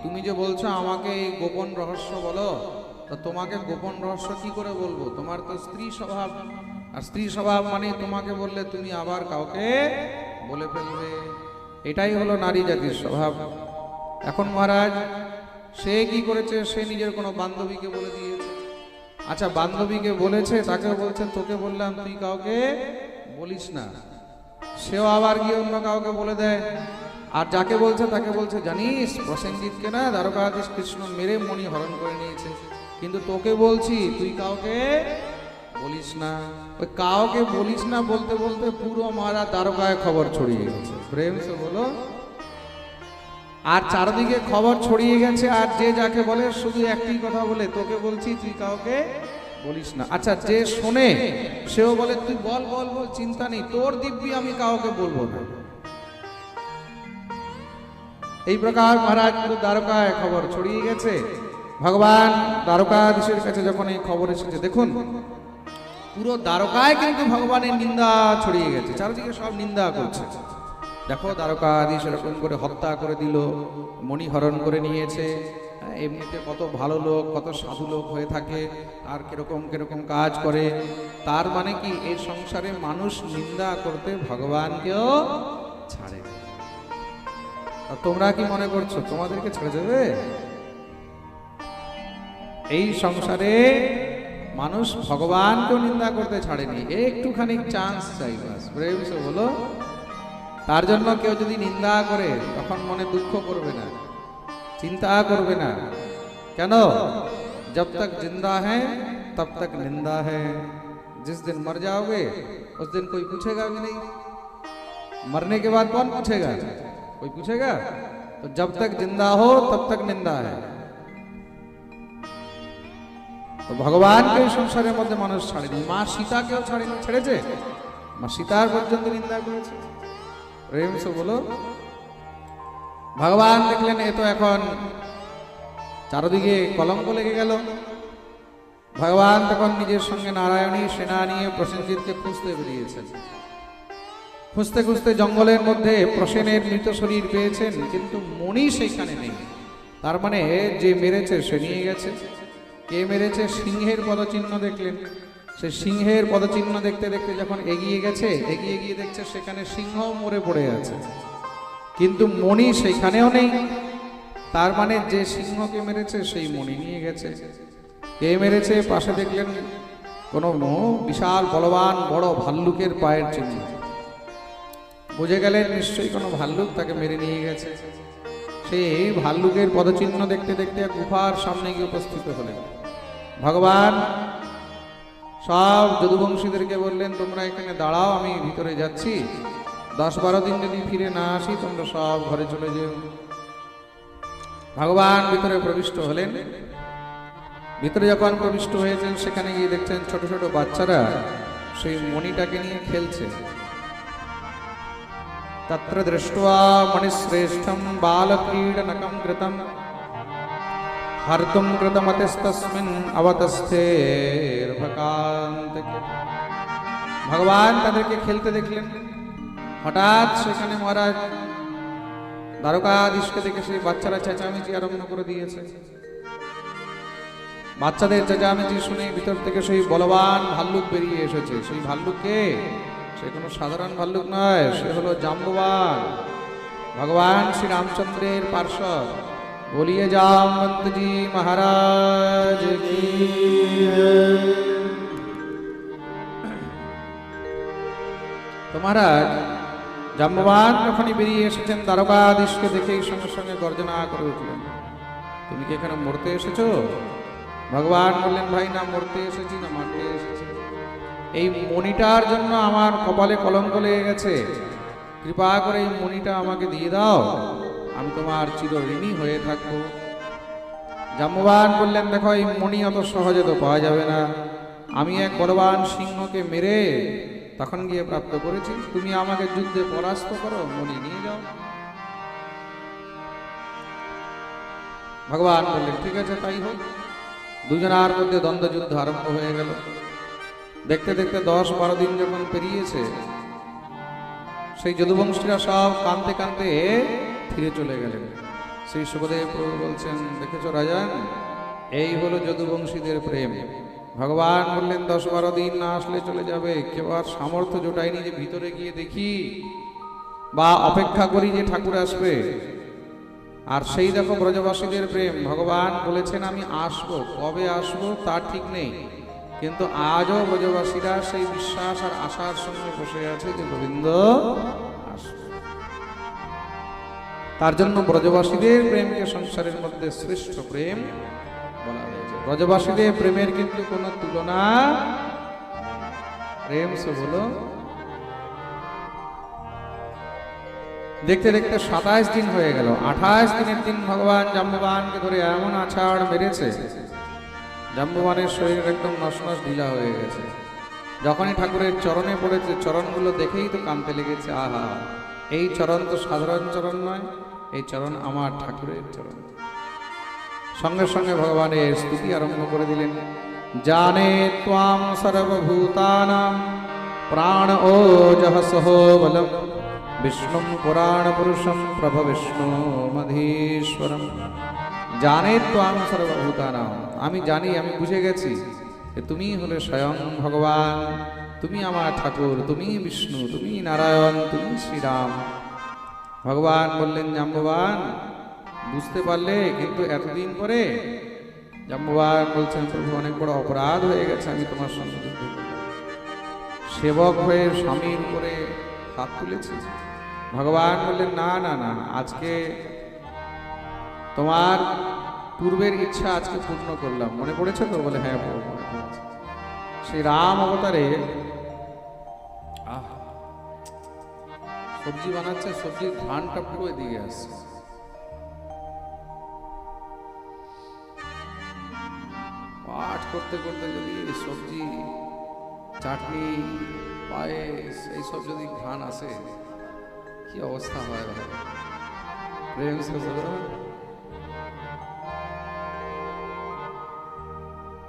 তুমি যে বলছো আমাকে এই গোপন রহস্য বলো, তা তোমাকে গোপন রহস্য কি করে বলবো? তোমার তো স্ত্রী স্বভাব, আর স্ত্রী স্বভাব মানে তোমাকে বললে তুমি আবার কাউকে বলে ফেলবে। এটাই হলো নারী জাতির স্বভাব। এখন মহারাজ সে কি করেছে? সে নিজের কোনো বান্ধবীকে বলে দিয়েছে। আচ্ছা বান্ধবীকে বলেছে, তাকে বলছে তোকে বললাম তুই কাউকে বলিস না, সেও আবার গিয়ে অন্য কাউকে বলে দেয়। আর যাকে বলছে তাকে বলছে, জানিস প্রসেনজিৎকে না দ্বারকাধীশ কৃষ্ণ মেরে মণি হরণ করে নিয়েছে, কিন্তু তোকে বলছি তুই কাউকে বলিস না। ওই কাউকে বলিস না বলতে বলতে পুরো মারা দ্বারকায় খবর ছড়িয়ে গেছে। প্রেম সে বলো। আর চারদিকে খবর ছড়িয়ে গেছে, আর যে যাকে বলে শুধু একটি কথা বলে, তোকে বলছি তুই কাউকে বলিস না। আচ্ছা যে শোনে সেও বলে, তুই বল বল বল, চিন্তা নেই, তোর দিব্যি আমি কাউকে বলবো না। এই প্রকার মহারাজ পুরো দ্বারকায় খবর ছড়িয়ে গেছে। ভগবান দ্বারকাধীশের কাছে যখন এই খবর এসেছে, দেখুন পুরো দ্বারকায় কিন্তু ভগবানের নিন্দা ছড়িয়ে গেছে, চারদিকে সব নিন্দা করছে। দেখো দ্বারকাধীশ এরকম করে হত্যা করে দিল, মণি হরণ করে নিয়েছে, এমনিতে কত ভালো লোক, কত সাধু লোক হয়ে থাকে, আর কিরকম কিরকম কাজ করে। তার মানে কি এই সংসারে মানুষ নিন্দা করতে ভগবানকেও ছাড়ে। তোমরা কি মনে করছো তোমাদেরকে ছেড়ে যাবে? এই সংসারে মানুষ ভগবানকেও নিন্দা করতে ছাড়েনি, একটুখানি চান্স চাই বাস। প্রেম সে বলো। তার জন্য কেউ যদি নিন্দা করে তখন মনে দুঃখ করবে না, চিন্তা করবে না। কেন? जब तक जिंदा है तब तक निंदा है, जिस दिन मर जाओगे उस दिन कोई पूछेगा भी नहीं। मरने के बाद कौन पूछेगा? कोई पूछेगा? तो जब तक जिंदा हो तब तक निंदा है। তো ভগবানকে সংসারের মধ্যে মানুষ ছাড়েনি, মা সীতাকেও ছাড়েনি, ছেড়েছে? মা সীতার পর্যন্ত নিন্দা করেছে। প্রেম সে বলো। ভগবান দেখলেন এ তো এখন চারদিকে কলঙ্ক লেগে গেল। ভগবান তখন নিজের সঙ্গে নারায়ণী সেনা নিয়ে প্রসেনজিৎকে খুঁজতে বেরিয়েছেন। খুঁজতে খুঁজতে জঙ্গলের মধ্যে প্রসেনের মৃত শরীর পেয়েছেন, কিন্তু মণি সেইখানে নেই। তার মানে যে মেরেছে সে নিয়ে গেছে। কে মেরেছে? সিংহের পদচিহ্ন দেখলেন। সে সিংহের পদচিহ্ন দেখতে দেখতে যখন এগিয়ে গেছে, এগিয়ে গিয়ে দেখছে সেখানে সিংহ মরে পড়ে আছে, কিন্তু মণি সেখানেও নেই। তার মানে যে সিংহকে মেরেছে সেই মণি নিয়ে গেছে। কে মেরেছে? পাশে দেখলেন কোনো বিশাল বলবান বড় ভাল্লুকের পায়ের চিহ্ন। বুঝে গেলেন নিশ্চয়ই কোনো ভাল্লুক তাকে মেরে নিয়ে গেছে। সেই ভাল্লুকের পদচিহ্ন দেখতে দেখতে গুফার সামনে গিয়ে উপস্থিত হলেন। ভগবান সব যদুবংশীদেরকে বললেন, তোমরা এখানে দাঁড়াও, আমি ভিতরে যাচ্ছি, 10-12 দিন যদি ফিরে না আসি তোমরা সব ঘরে চলে যেও। ভগবান ভিতরে প্রবিষ্ট হলেন। ভিতরে যখন প্রবিষ্ট হয়েছেন সেখানে গিয়ে দেখছেন ছোট ছোট বাচ্চারা সেই মণিটাকে নিয়ে খেলছে। তত্র দৃष्ट्वा মণিশ্রেষ্ঠম বালক্রীডনকম কৃতম হর্তুম কৃতমতিস্তস্মিন অবতস্থের্ভকান্তকে। ভগবান তাদেরকে খেলতে দেখলেন। হঠাৎ সেখানে মহারাজ দ্বারকাধীশকে দেখে সেই বাচ্চারা চেঁচামেচি আরম্ভ করে দিয়েছে। বাচ্চাদের চেঁচামেচি শুনে ভিতর থেকে সেই বলবান ভাল্লুক বেরিয়ে এসেছে। সেই ভাল্লুককে, সে কোনো সাধারণ ভাল্লুক নয়, সে হলো জাম্ববান, ভগবান শ্রী রামচন্দ্রের পার্শ্বদ। বলিয়ে জামবন্তজি মহারাজ কি। তো মহারাজ জাম্ববান যখনই বেরিয়ে এসেছেন দ্বারকাধীশকে দেখেই সঙ্গে সঙ্গে গর্জনা করে উঠলেন, তুমি কি এখানে মরতে এসেছো? ভগবান বললেন, ভাই না মরতে এসেছি না মারতে এসেছি। এই মণিটার জন্য আমার কপালে কলঙ্ক লেগে গেছে, কৃপা করে এই মণিটা আমাকে দিয়ে দাও, আমি তোমার চিরঋণী হয়ে থাকবো। জাম্ববান বললেন, দেখো এই মণি অত সহজে তো পাওয়া যাবে না, আমি এক বলবান সিংহকে মেরে তখন গিয়ে প্রাপ্ত করেছি, তুমি আমাকে যুদ্ধে পরাস্ত করো, মণি নিয়ে যাও। ভগবান বললেন, ঠিক আছে তাই হোক। দুজনার মধ্যে দ্বন্দ্বযুদ্ধ আরম্ভ হয়ে গেল। দেখতে দেখতে 10-12 দিন যখন পেরিয়েছে, সেই যদুবংশীরা সব কাঁদতে কাঁদতে ফিরে চলে গেলেন। শ্রী সুখদেব প্রভু বলছেন, দেখেছো রাজন, এই হলো যদুবংশীদের প্রেম। ভগবান বললেন 10-12 দিন না আসলে চলে যাবে, কেউ আর সামর্থ্য জোটায়নি যে ভিতরে গিয়ে দেখি বা অপেক্ষা করি যে ঠাকুর আসবে। আর সেই দেখো ব্রজবাসীদের প্রেম, ভগবান বলেছেন আমি আসবো, কবে আসবো তার ঠিক নেই, কিন্তু আজও ব্রজবাসীরা সেই বিশ্বাস আর আশার সঙ্গে বসে আছে যে গোবিন্দ আসবে। তার জন্য ব্রজবাসীদের প্রেমকে সংসারের মধ্যে শ্রেষ্ঠ প্রেম বলা হয়েছে। ব্রজবাসীদের প্রেমের কিন্তু কোনো তুলনা। প্রেম সে বলো। দেখতে দেখতে 27 দিন হয়ে গেল। 28 দিনের দিন ভগবান জাম্ববানকে ধরে এমন আছাড় মেরেছে, জাম্ববানের শরীর একদম নস ঢিলা হয়ে গেছে। যখনই ঠাকুরের চরণে পড়েছে, চরণগুলো দেখেই তো কাঁদতে লেগেছে। আহা, এই চরণ তো সাধারণ চরণ নয়, এই চরণ আমার ঠাকুরের চরণ। সঙ্গে সঙ্গে ভগবানের স্তুতি আরম্ভ করে দিলেন। জানে ত্বাম সর্বভূতানাং প্রাণ ওজঃ সহো বলম বিষ্ণুম পুরাণ পুরুষম প্রভ বিষ্ণু মধীশ্বরম। জানে ত্বাম সর্বভূতানাং, আমি জানি, আমি বুঝে গেছি যে তুমি হলে স্বয়ং ভগবান, তুমি আমার ঠাকুর, তুমি বিষ্ণু, তুমি নারায়ণ, তুমি শ্রীরাম। ভগবান বললেন, জাম্ববান বুঝতে পারলে, কিন্তু এতদিন পরে? জাম্ববান বলছেন, প্রভু অনেক বড় অপরাধ হয়ে গেছে, আমি তোমার সঙ্গে যুদ্ধ করব। সেবক হয়ে স্বামীর উপরে হাত তুলেছি। ভগবান বললেন, না না না, আজকে তোমার পূর্বের ইচ্ছা আজকে পূর্ণ করলাম। মনে পড়েছে তো? বলে হ্যাঁ প্রভু মনে পড়েছে। সেই রাম অবতারে সবজি বানাচ্ছে, সবজির ঘ্রাণটা পুরো এদিকে আসছে। পাঠ করতে করতে যদি সবজি, চাটনি, পায়েস এইসব যদি ঘ্রাণ আসে, কি অবস্থা হয়? প্রেম সে বলো।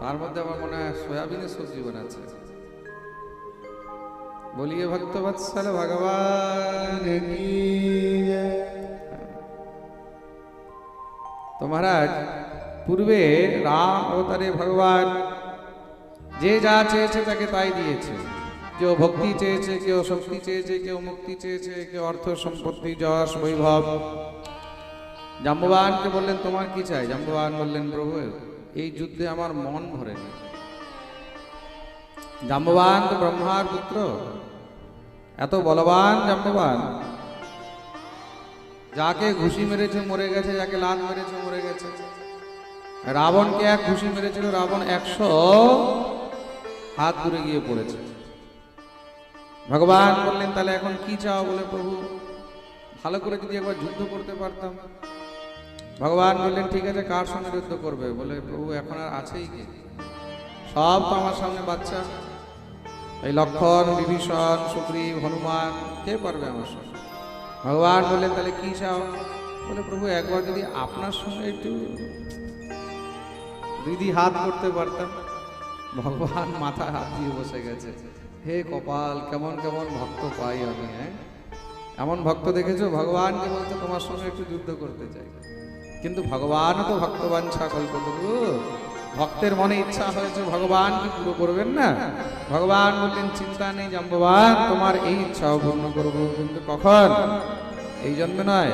তার মধ্যে আমার মনে হয় সয়াবিনের সবজি বানাচ্ছে। বলিয়ে ভক্তবৎসল ভগবান কি। তো মহারাজ, পূর্বে রাম অবতারে ভগবান যে যা চেয়েছে তাকে তাই দিয়েছে। কেউ ভক্তি চেয়েছে, কেউ শক্তি চেয়েছে, কেউ মুক্তি চেয়েছে, কেউ অর্থ সম্পত্তি যশ বৈভব। জাম্ববানকে বললেন তোমার কি চাই? জাম্ববান বললেন প্রভু এই যুদ্ধে আমার মন ভরে না। জাম্ববান তো ব্রহ্মার পুত্র, এত বলবান জাম্ববান, যাকে ঘুষি মেরেছে মরে গেছে, যাকে লাত মেরেছে মরে গেছে। রাবণকে এক ঘুষি মেরেছিল, রাবণ 100 হাত দূরে গিয়ে পড়েছে। ভগবান বললেন তাহলে এখন কি চাও? বলে প্রভু ভালো করে যদি একবার যুদ্ধ করতে পারতাম। ভগবান বললেন ঠিক আছে, কার সঙ্গে যুদ্ধ করবে? বলে প্রভু এখন আর আছেই কি, সব তো আমার সামনে বাচ্চা, এই লক্ষণ, বিভীষণ, সুগ্রীব, হনুমান, কে পারবে আমার সঙ্গে? ভগবান বললেন তাহলে কি চাও? বলে প্রভু একবার যদি আপনার সঙ্গে একটু দিদি হাত করতে পারতাম। ভগবান মাথায় হাত দিয়ে বসে গেছে। হে কপাল, কেমন কেমন ভক্ত পাই আমি। এমন ভক্ত দেখেছো? ভগবানকে বলতে তোমার সঙ্গে একটু যুদ্ধ করতে চাই, কিন্তু ভগবানও তো ভক্তবাঞ্ছা কল্পতরু, ভক্তের মনে ইচ্ছা হয়েছে, ভগবান কি পুরো করবেন না? ভগবান বললেন চিন্তা নেই জাম্ববান, তোমার এই ইচ্ছাও পূর্ণ করবো, কিন্তু কখন? এই জন্মে নয়,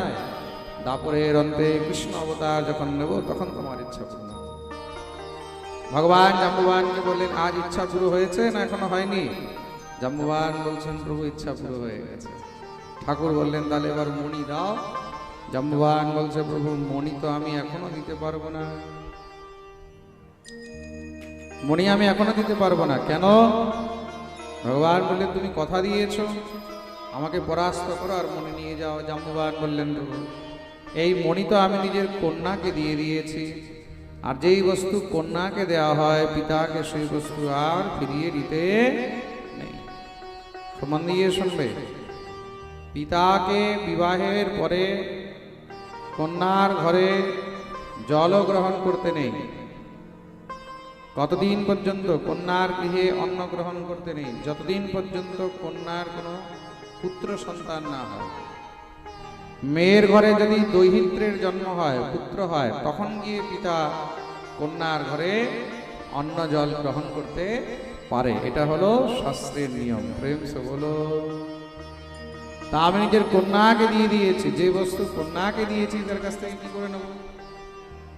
দাপরের অন্তে কৃষ্ণ অবতার যখন নেব তখন তোমার ইচ্ছা পূর্ণ। ভগবান জাম্ববানকে বললেন আজ ইচ্ছা পুরো হয়েছে না এখনো হয়নি? জাম্ববান বলছেন প্রভু ইচ্ছা পুরো হয়ে গেছে। ঠাকুর বললেন তাহলে এবার মণি দাও। জাম্ববান বলছে প্রভু মণি তো আমি এখনো দিতে পারবো না, মণি আমি এখনো দিতে পারবো না। কেন? ভগবান বললেন তুমি কথা দিয়েছো আমাকে পরাস্ত করো আর মণি নিয়ে যাও। জাম্ববান বললেন প্রভু এই মণি তো আমি নিজের কন্যাকে দিয়ে দিয়েছি, আর যেই বস্তু কন্যাকে দেওয়া হয় পিতাকে সেই বস্তু আর ফিরিয়ে দিতে নেই। মন দিয়ে শুনবে, পিতাকে বিবাহের পরে কন্যার ঘরে জল গ্রহণ করতে নেই। কতদিন পর্যন্ত? কন্যার গৃহে অন্ন গ্রহণ করতে নেই যতদিন পর্যন্ত কন্যার কোনো পুত্র সন্তান না হয়। মেয়ের ঘরে যদি দৈহিত্রের জন্ম হয়, পুত্র হয়, তখন গিয়ে পিতা কন্যার ঘরে অন্ন জল গ্রহণ করতে পারে। এটা হলো শাস্ত্রের নিয়ম। প্রেম সে বলো। তা আমি নিজের কন্যাকে দিয়ে দিয়েছি, যে বস্তু কন্যাকে দিয়েছি তার কাছ থেকে কি করে নেব?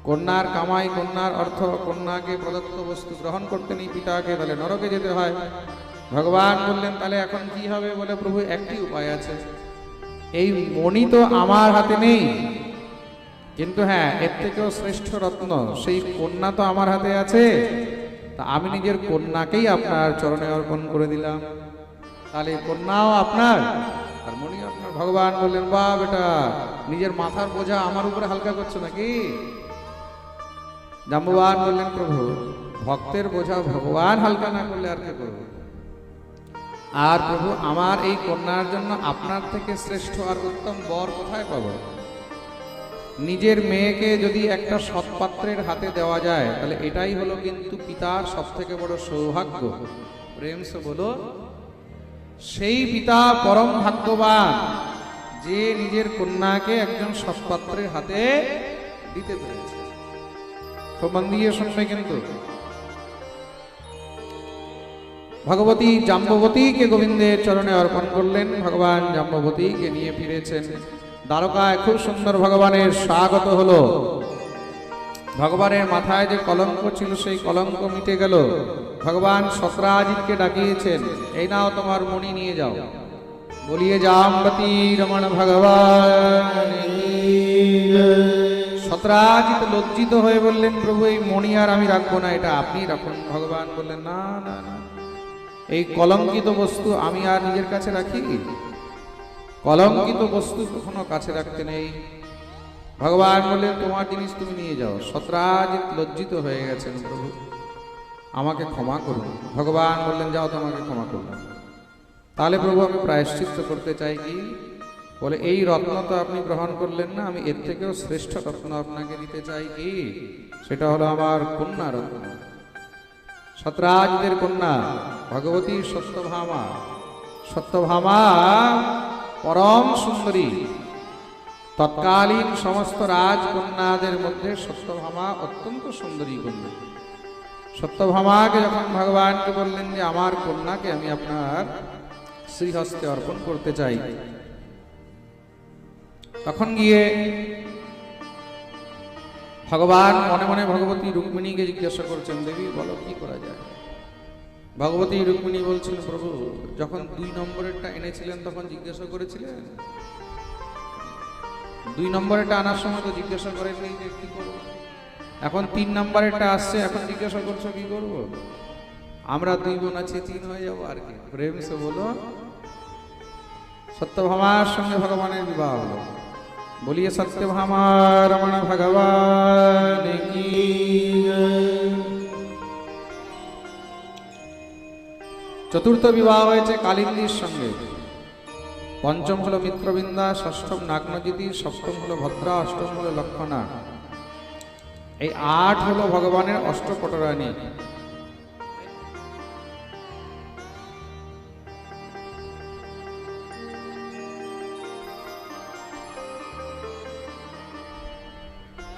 কন্যার কামাই, কন্যার অর্থ, কন্যাকে প্রদত্ত বস্তু গ্রহণ করতে নেই পিতাকে, তাহলে নরকে যেতে হয়। ভগবান বললেন তাহলে এখন কি হবে? বলে প্রভু একটি উপায় আছে, এই মণি তো আমার হাতে নেই, কিন্তু হ্যাঁ এর থেকেও শ্রেষ্ঠ রত্ন সেই কন্যা তো আমার হাতে আছে। তা আমি নিজের কন্যাকেই আপনার চরণে অর্পণ করে দিলাম, তাহলে কন্যাও আপনার আর মণি আপনার। ভগবান বললেন বাহ বেটা, নিজের মাথার বোঝা আমার উপরে হালকা করছো নাকি? জাম্ববান বললেন প্রভু ভক্তের বোঝা ভগবান হালকা না করলে আর কে করবে? আর প্রভু আমার এই কন্যার জন্য আপনার থেকে শ্রেষ্ঠ আর উত্তম বর কোথায় পাবো? নিজের মেয়েকে যদি একটা সৎপাত্রের হাতে দেওয়া যায় তাহলে এটাই হলো কিন্তু পিতার সব থেকে বড় সৌভাগ্য। প্রেম সে বলো। সেই পিতা পরম ভাগ্যবান যে নিজের কন্যাকে একজন সৎপাত্রের হাতে দিতে পেরেছে। খুব মন দিয়ে শুনবে কিন্তু। ভগবতী জাম্ববতীকে গোবিন্দের চরণে অর্পণ করলেন। ভগবান জাম্ববতীকে নিয়ে ফিরেছেন দ্বারকায়। খুব সুন্দর ভগবানের স্বাগত হলো। ভগবানের মাথায় যে কলঙ্ক ছিল সেই কলঙ্ক মিটে গেল। ভগবান সত্রাজিৎকে ডাকিয়েছেন, এই নাও তোমার মণি নিয়ে যাও। বলিয়ে জাম্বতী রমণ ভগবান। সত্রাজিৎ লজ্জিত হয়ে বললেন প্রভু এই মণি আর আমি রাখবো না, এটা আপনি রাখুন। ভগবান বললেন না না না, এই কলঙ্কিত বস্তু আমি আর নিজের কাছে রাখি? কলঙ্কিত বস্তু কখনো কাছে রাখতে নেই। ভগবান বললেন তোমার জিনিস তুমি নিয়ে যাও। সত্রাজিৎ লজ্জিত হয়ে গেছেন, প্রভু আমাকে ক্ষমা করুন। ভগবান বললেন যাও তোমাকে ক্ষমা করলাম। তাহলে প্রভু আমি প্রায়শ্চিত্ত করতে চাই কি? বলে এই রত্ন তো আপনি গ্রহণ করলেন না, আমি এর থেকেও শ্রেষ্ঠ রত্ন আপনাকে দিতে চাই কি? সেটা হলো আমার কন্যা রত্ন। সত্রাজিতের কন্যা ভগবতী সত্যভামা। সত্যভামা পরম সুন্দরী। তৎকালীন সমস্ত রাজকন্যাদের মধ্যে সত্যভামা অত্যন্ত সুন্দরী কন্যা। সত্যভামাকে যখন ভগবানকে বললেন যে আমার কন্যাকে আমি আপনার শ্রীহস্তে অর্পণ করতে চাই, তখন গিয়ে ভগবান মনে মনে ভগবতী রুক্মিণীকে জিজ্ঞাসা করছেন, দেবী বলো কি করা যায়। ভগবতী রুক্মিণী বলছেন, প্রভু যখন 2 নম্বরেরটা এনেছিলেন তখন জিজ্ঞাসা করেছিলেন, 2 নম্বরেরটা আনার সময় তো জিজ্ঞাসা করেননি যে কি করবো, এখন 3 নম্বরেরটা আসছে, এখন জিজ্ঞাসা করছো কি করব। আমরা 2 বোন আছি, 3 হয়ে যাবো আর কি। প্রেম সে বলো। সত্যভামার সঙ্গে ভগবানের বিবাহ হলো। বলিয়ে সত্যভামা রমণ ভগবান কি। চতুর্থ বিবাহ হয়েছে কালিন্দীর সঙ্গে। পঞ্চম হলো মিত্রবৃন্দা, ষষ্ঠম নাগনজিতি, সপ্তম হলো ভদ্রা, অষ্টম হলো লক্ষণা। এই 8 হলো ভগবানের অষ্টপটরানী।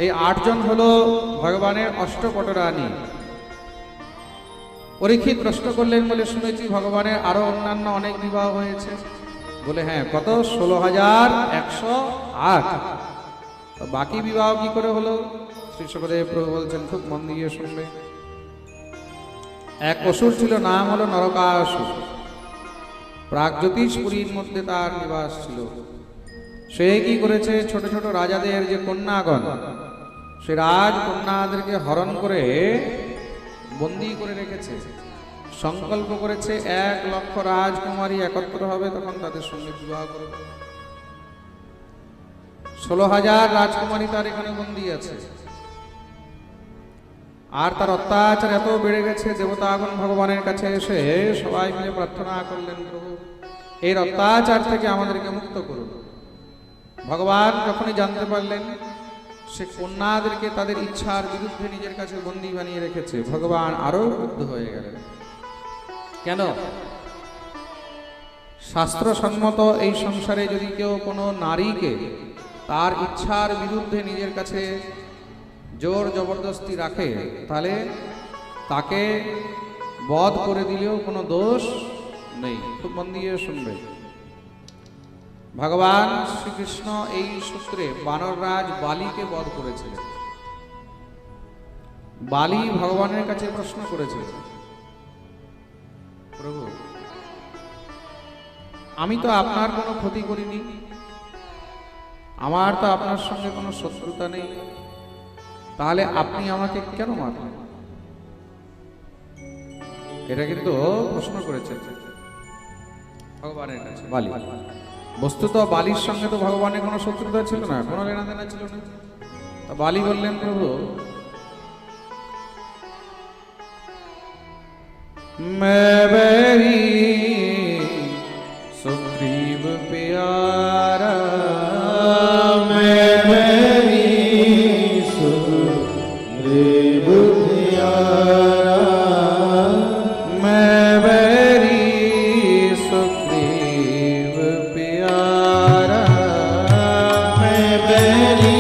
এই 8 জন হলো ভগবানের অষ্টপটরানী। পরীক্ষিত প্রশ্ন করলেন বলে শুনেছি ভগবানের আরো অন্যান্য অনেক বিবাহ হয়েছে। বলে হ্যাঁ, কত? 16,108। বাকি বিবাহ কি করে হলো? শ্রী সুখদেব প্রভু বলছেন, খুব মন দিয়ে শুনবে। এক অসুর ছিল, নাম হলো নরকাসুর। প্রাগজ্যোতিষপুরীর মধ্যে তার নিবাস ছিল। সে কি করেছে, ছোট ছোট রাজাদের যে কন্যাগণ, সে রাজকন্যাদেরকে হরণ করে বন্দী করে রেখেছে। সংকল্প করেছে 1 লক্ষ রাজকুমারী একত্র হবে, তখন তাদের সঙ্গে বিবাহ করবে। 16,000 রাজকুমারী তার এখানে বন্দী আছে। আর তার অত্যাচার এত বেড়ে গেছে, দেবতাগণ ভগবানের কাছে এসে সবাই মিলে প্রার্থনা করলেন, প্রভু এর অত্যাচার থেকে আমাদেরকে মুক্ত করুন। ভগবান যখনই জানতে পারলেন সে কন্যাদেরকে তাদের ইচ্ছার বিরুদ্ধে নিজের কাছে বন্দী বানিয়ে রেখেছে, ভগবান আরো ক্রুদ্ধ হয়ে গেলেন। কেন? শাস্ত্রসম্মত এই সংসারে যদি কেউ কোনো নারীকে তার ইচ্ছার বিরুদ্ধে নিজের কাছে জোর জবরদস্তি রাখে, তাহলে তাকে বধ করে দিলেও কোনো দোষ নেই। খুব মন দিয়ে শুনবে। ভগবান শ্রীকৃষ্ণ এই সূত্রে বানররাজ বালিকে বধ করেছিলেন। বালি ভগবানের কাছে প্রশ্ন করেছিল, প্রভু আমি তো আপনার কোনো ক্ষতি করিনি, আমার তো আপনার সঙ্গে কোনো শত্রুতা নেই, তাহলে আপনি আমাকে কেন মারলেন? এটা কিন্তু প্রশ্ন করেছে ভগবানের কাছে বালি। বস্তুত বালির সঙ্গে তো ভগবানের কোনো শত্রুতা ছিল না, কোনো লেনাদেনা ছিল না। তা বালি বললেন, প্রভু मैं बैरी सुग्रीव प्यारा, मैं बैरी सुग्रीव प्यारा, मैं बैरी सुग्रीव प्यारा, मैं बैरी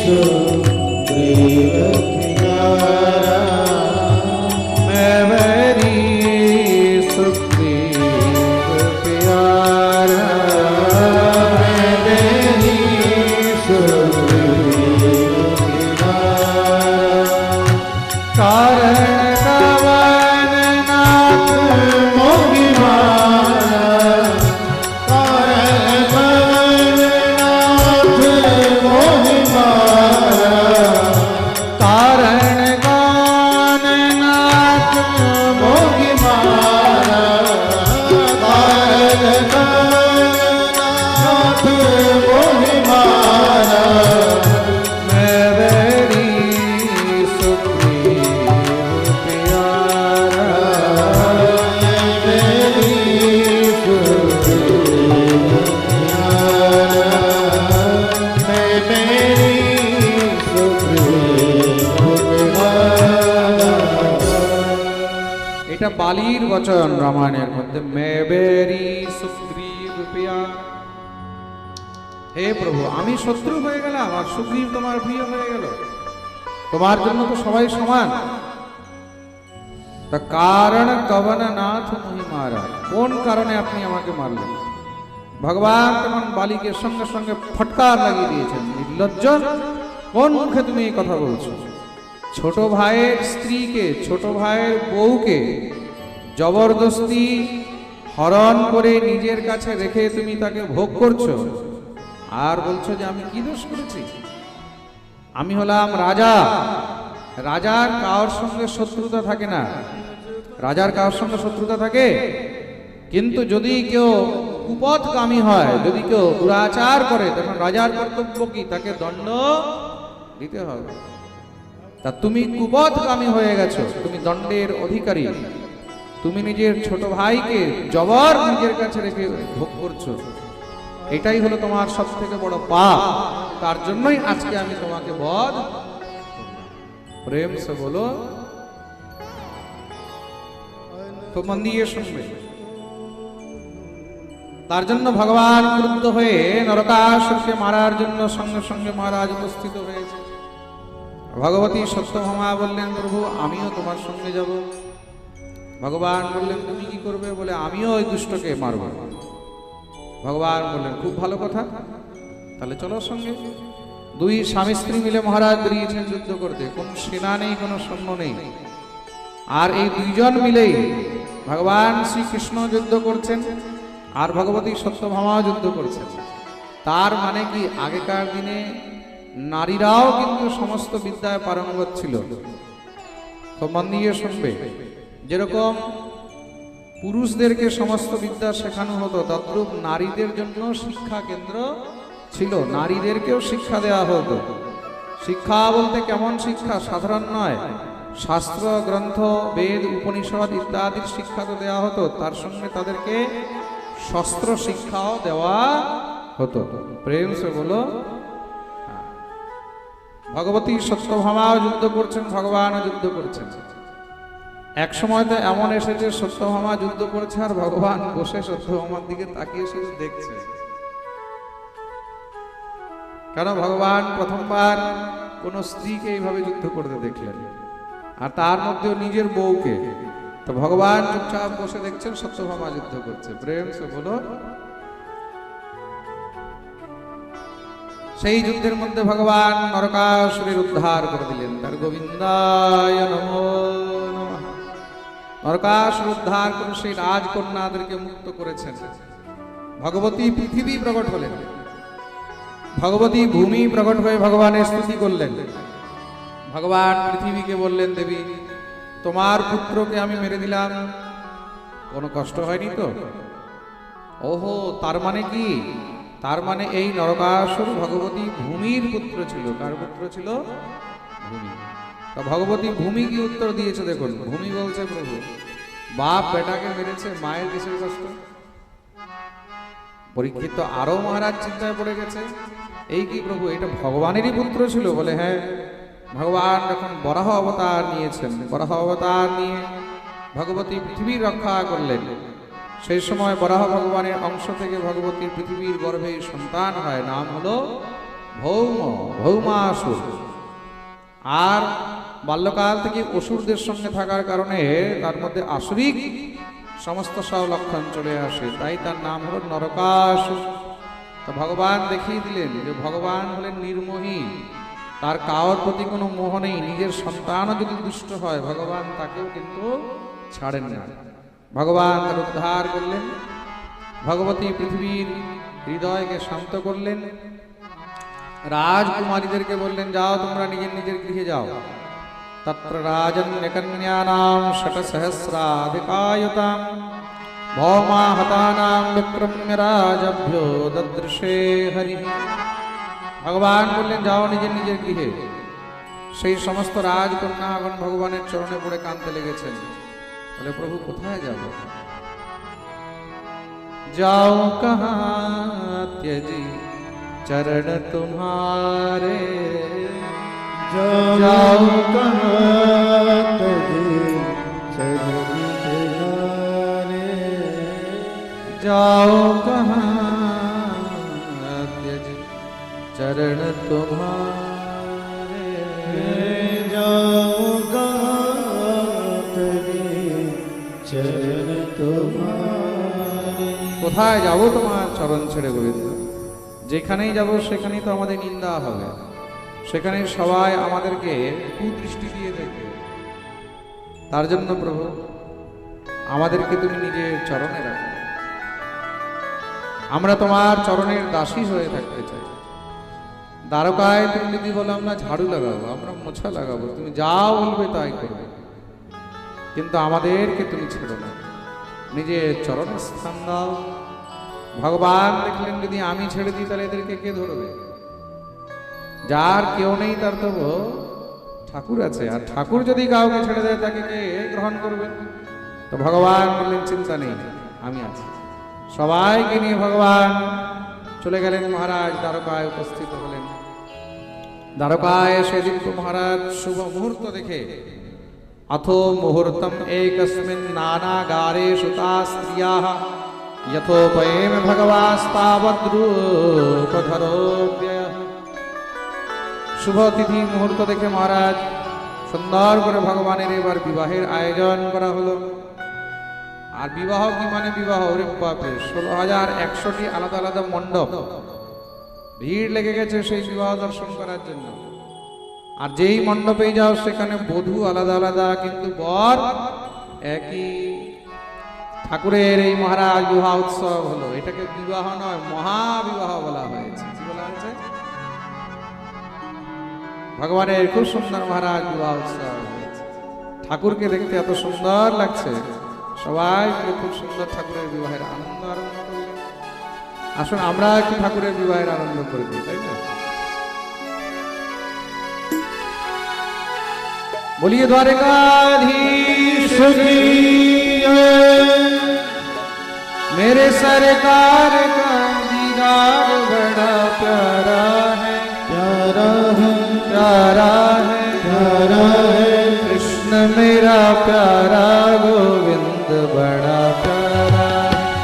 सुग्रीव प्यारा, मैं बैरी सुग्रीव प्यारा, मैं बैरी सुग्रीव प्यारा। कारण कवन नाथ मोहि मारा, कारण कवन नाथ मोहि मारा, कारण कवन नाथ मोहि मारा, कारण कवन नाथ मोहि मारा, मैं बैरी सुग्रीव प्यारा, मैं बैरी सुग्रीव प्यारा, मैं बैरी सुग्रीव प्यारा। এটা বালির বচন রামায়ণের মধ্যে, मैं बैरी सुग्रीव प्यारा। হে প্রভু আমি শত্রু হয়ে গেলাম আর সুগ্রীব তোমার প্রিয় হয়ে গেল, তোমার জন্য তো সবাই সমান, তা কারণ কবন নাথ মুহি মারা, কোন কারণে আপনি আমাকে মারলেন? ভগবান তখন বালিকে সঙ্গে সঙ্গে ফটকার লাগিয়ে দিয়েছেন, নির্লজ্জ, কোন মুখে তুমি এই কথা বলছো? ছোট ভাইয়ের স্ত্রীকে, ছোট ভাইয়ের বউকে জবরদস্তি হরণ করে নিজের কাছে রেখে তুমি তাকে ভোগ করছো, আর বলছো যে আমি কি দোষ করেছি? আমি হলাম রাজা, রাজার কারোর সঙ্গে শত্রুতা থাকে না। রাজার কারোর সঙ্গে শত্রুতা থাকে, কিন্তু যদি কেউ কুপথগামী হয়, যদি কেউ দুরাচার করে, তখন রাজার কর্তব্য কি? তাকে দণ্ড দিতে হবে। তা তুমি কুপথগামী হয়ে গেছো, তুমি দণ্ডের অধিকারী। তুমি নিজের ছোট ভাইকে জবর নিজের কাছে রেখে ভোগ করছো, এটাই হলো তোমার সব থেকে বড় পাপ। তার জন্যই আজকে আমি তোমাকে বধ। প্রেম সে বলো, তো মন দিয়ে শুনবে। তার জন্য ভগবান ক্রুদ্ধ হয়ে নরকাসুরকে মারার জন্য সঙ্গে সঙ্গে মহারাজ উপস্থিত হয়েছে। ভগবতী সত্যভামা বললেন, প্রভু আমিও তোমার সঙ্গে যাব। ভগবান বললেন, তুমি কি করবে? বলে আমিও ওই দুষ্টকে মারব। ভগবান বললেন, খুব ভালো কথা, তাহলে চলো সঙ্গে। দুই স্বামী স্ত্রী মিলে মহারাজ বেরিয়েছেন যুদ্ধ করতে। কোন সেনা নেই, কোনো সৈন্য নেই, আর এই দুইজন মিলেই ভগবান শ্রীকৃষ্ণ যুদ্ধ করছেন আর ভগবতী সত্যভামা যুদ্ধ করছেন। তার মানে কি, আগেকার দিনে নারীরাও কিন্তু সমস্ত বিদ্যায় পারঙ্গত ছিল। তো মন দিয়ে শুনবে, যেরকম পুরুষদেরকে সমস্ত বিদ্যা শেখানো হতো, তদ্রূপ নারীদের জন্য শিক্ষা কেন্দ্র ছিল, নারীদেরকেও শিক্ষা দেওয়া হতো। শিক্ষা বলতে কেমন শিক্ষা? সাধারণ নয়, শাস্ত্র গ্রন্থ, বেদ, উপনিষদ ইত্যাদির শিক্ষা তো দেওয়া হতো, তার সঙ্গে তাদেরকে শস্ত্র শিক্ষাও দেওয়া হতো। প্রেম সে বলো। ভগবতী সত্যভামাও যুদ্ধ করছেন, ভগবানও যুদ্ধ করছেন। এক সময় তো এমন এসেছে, সত্যভামা যুদ্ধ করছে আর ভগবান বসে সত্যভামার দিকে তাকিয়ে শুধু দেখছে। কেন? ভগবান প্রথমবার কোন স্ত্রীকে এইভাবে যুদ্ধ করতে দেখলেন, আর তার মধ্যেও নিজের বউকে। তো ভগবান চুপচাপ বসে দেখছেন, সত্যভামা যুদ্ধ করছে। প্রেম সে বলো। সেই যুদ্ধের মধ্যে ভগবান নরকাসুরের উদ্ধার করে দিলেন, তার গোবিন্দায় নমো নমঃ। নরকাসুর উদ্ধার করে সেই রাজকন্যাদেরকে মুক্ত করেছেন। ভগবতী পৃথিবী প্রকট হলেন, ভগবতী ভূমি প্রকট হয়ে ভগবানের স্তুতি করলেন। ভগবান পৃথিবীকে বললেন, দেবী তোমার পুত্রকে আমি মেরে দিলাম, কোনো কষ্ট হয়নি তো? ওহো, তার মানে কি? তার মানে এই নরকাসুর ভগবতী ভূমির পুত্র ছিল। কার পুত্র ছিল? ভূমি। তা ভগবতী ভূমি কি উত্তর দিয়েছে দেখুন। ভূমি বলছে, প্রভু বাপ বেটাকে মেরেছে, মায়ের কিসের কষ্ট? পরীক্ষিত তো আরো মহারাজ চিন্তায় পড়ে গেছে, এই কি প্রভু, এটা ভগবানেরই পুত্র ছিল? বলে হ্যাঁ। ভগবান যখন বরাহ অবতার নিয়েছেন, বরাহ অবতার নিয়ে ভগবতী পৃথিবীর রক্ষা করলেন, সেই সময় বরাহ ভগবানের অংশ থেকে ভগবতীর পৃথিবীর গর্ভে সন্তান হয়, নাম হলো ভৌম, ভৌমাসুর। আর বাল্যকাল থেকে অসুরদের সঙ্গে থাকার কারণে তার মধ্যে আসুরিক সমস্ত সব লক্ষণ চলে আসে, তাই তার নাম হলো নরকাসুর। তো ভগবান দেখিয়ে দিলেন যে ভগবান হলেন নির্মোহী, তার কারোর প্রতি কোনো মোহ নেই। নিজের সন্তানও যদি দুষ্ট হয়, ভগবান তাকেও কিন্তু ছাড়েন না। ভগবান তার উদ্ধার করলেন, ভগবতী পৃথিবীর হৃদয়কে শান্ত করলেন। রাজকুমারীদেরকে বললেন, যাও তোমরা নিজের নিজের গৃহে যাও। তত্র রাজন্যকন্যানাম ষটসহস্রাধিকায়তাম ভৌমাহতানাম বিক্রম্য রাজভ্যো দদৃশে হরি। ভগবান বললেন, যাও নিজের নিজের গৃহে। সেই সমস্ত রাজকন্যাগণ ভগবানের চরণে পড়ে কাঁদতে লেগেছেন। বলে, প্রভু কোথায় যাব? যাও কহাं त्यजी चरण तुम्हारे, जाओ कहाँ त्यजी चरण तुम्हारे, जाओ कहां त्यजी चरण तुम्हारे, जाओ कहाँ त्यजी কোথায় যাব তোমার চরণ ছেড়ে গোবিন্দ? যেখানেই যাব সেখানেই তো আমাদের নিন্দা হবে, সেখানে সবাই আমাদেরকে কুদৃষ্টি দিয়ে দেখবে। তার জন্য প্রভু আমাদেরকে তুমি নিজের চরণে রাখো, আমরা তোমার চরণের দাসী হয়ে থাকতে চাই। দ্বারকায় তুমি যদি বলো আমরা ঝাড়ু লাগাবো, আমরা মোছা লাগাবো, তুমি যা বলবে তাই করবে, কিন্তু আমাদেরকে তুমি ছেড়ো না, নিজের চরণে স্থান দাও। ভগবান দেখলেন যদি আমি ছেড়ে দিই তাহলে এদেরকে কে ধরবে? যার কেউ নেই তার তবু ঠাকুর আছে, আর ঠাকুর যদি কাউকে ছেড়ে দেয় তাকে কে গ্রহণ করবে? তো ভগবান বললেন চিন্তা নেই, আমি আছি। সবাইকে নিয়ে ভগবান চলে গেলেন, মহারাজ দ্বারকায় উপস্থিত হলেন। দ্বারকায় সেদিন তো মহারাজ শুভ মুহূর্ত দেখে अथो मुहूर्तम एकस्मिन् नानागारेषु ताः स्त्रियाः यथोपयेम भगवास्तावद्रूपधरोऽव्ययः। শুভ তিথি মুহূর্ত দেখে মহারাজ সুন্দর করে ভগবানের এবার বিবাহের আয়োজন করা হলো। আর বিবাহ কি মানে বিবাহ, ওরে বাপরে, 16,100টি আলাদা আলাদা মণ্ডপ, ভিড় লেগে গেছে সেই বিবাহ দর্শন করার জন্য। আর যেই মণ্ডপে যাও সেখানে বধূ আলাদা আলাদা, কিন্তু বর একই। ঠাকুরের এই মহারাজ বিবাহ উৎসব হলো, এটাকে বিবাহ নয় মহাবিবাহ বলা হয়েছে। কি বলা হয়েছে? ভগবানের খুব সুন্দর মহারাজ বিবাহ উৎসব হয়েছে। ঠাকুরকে দেখতে এত সুন্দর লাগছে, সবাই খুব সুন্দর ঠাকুরের বিবাহের আনন্দ করলেন। আসুন আমরা একটু ঠাকুরের বিবাহের আনন্দ করে দিই, তাই না? बोलिए द्वारकाधीश की मेरे सरकार का दीदार बड़ा प्यारा है, प्यारा है, प्यारा है, प्यारा है। कृष्ण मेरा प्यारा गोविंद बड़ा प्यारा,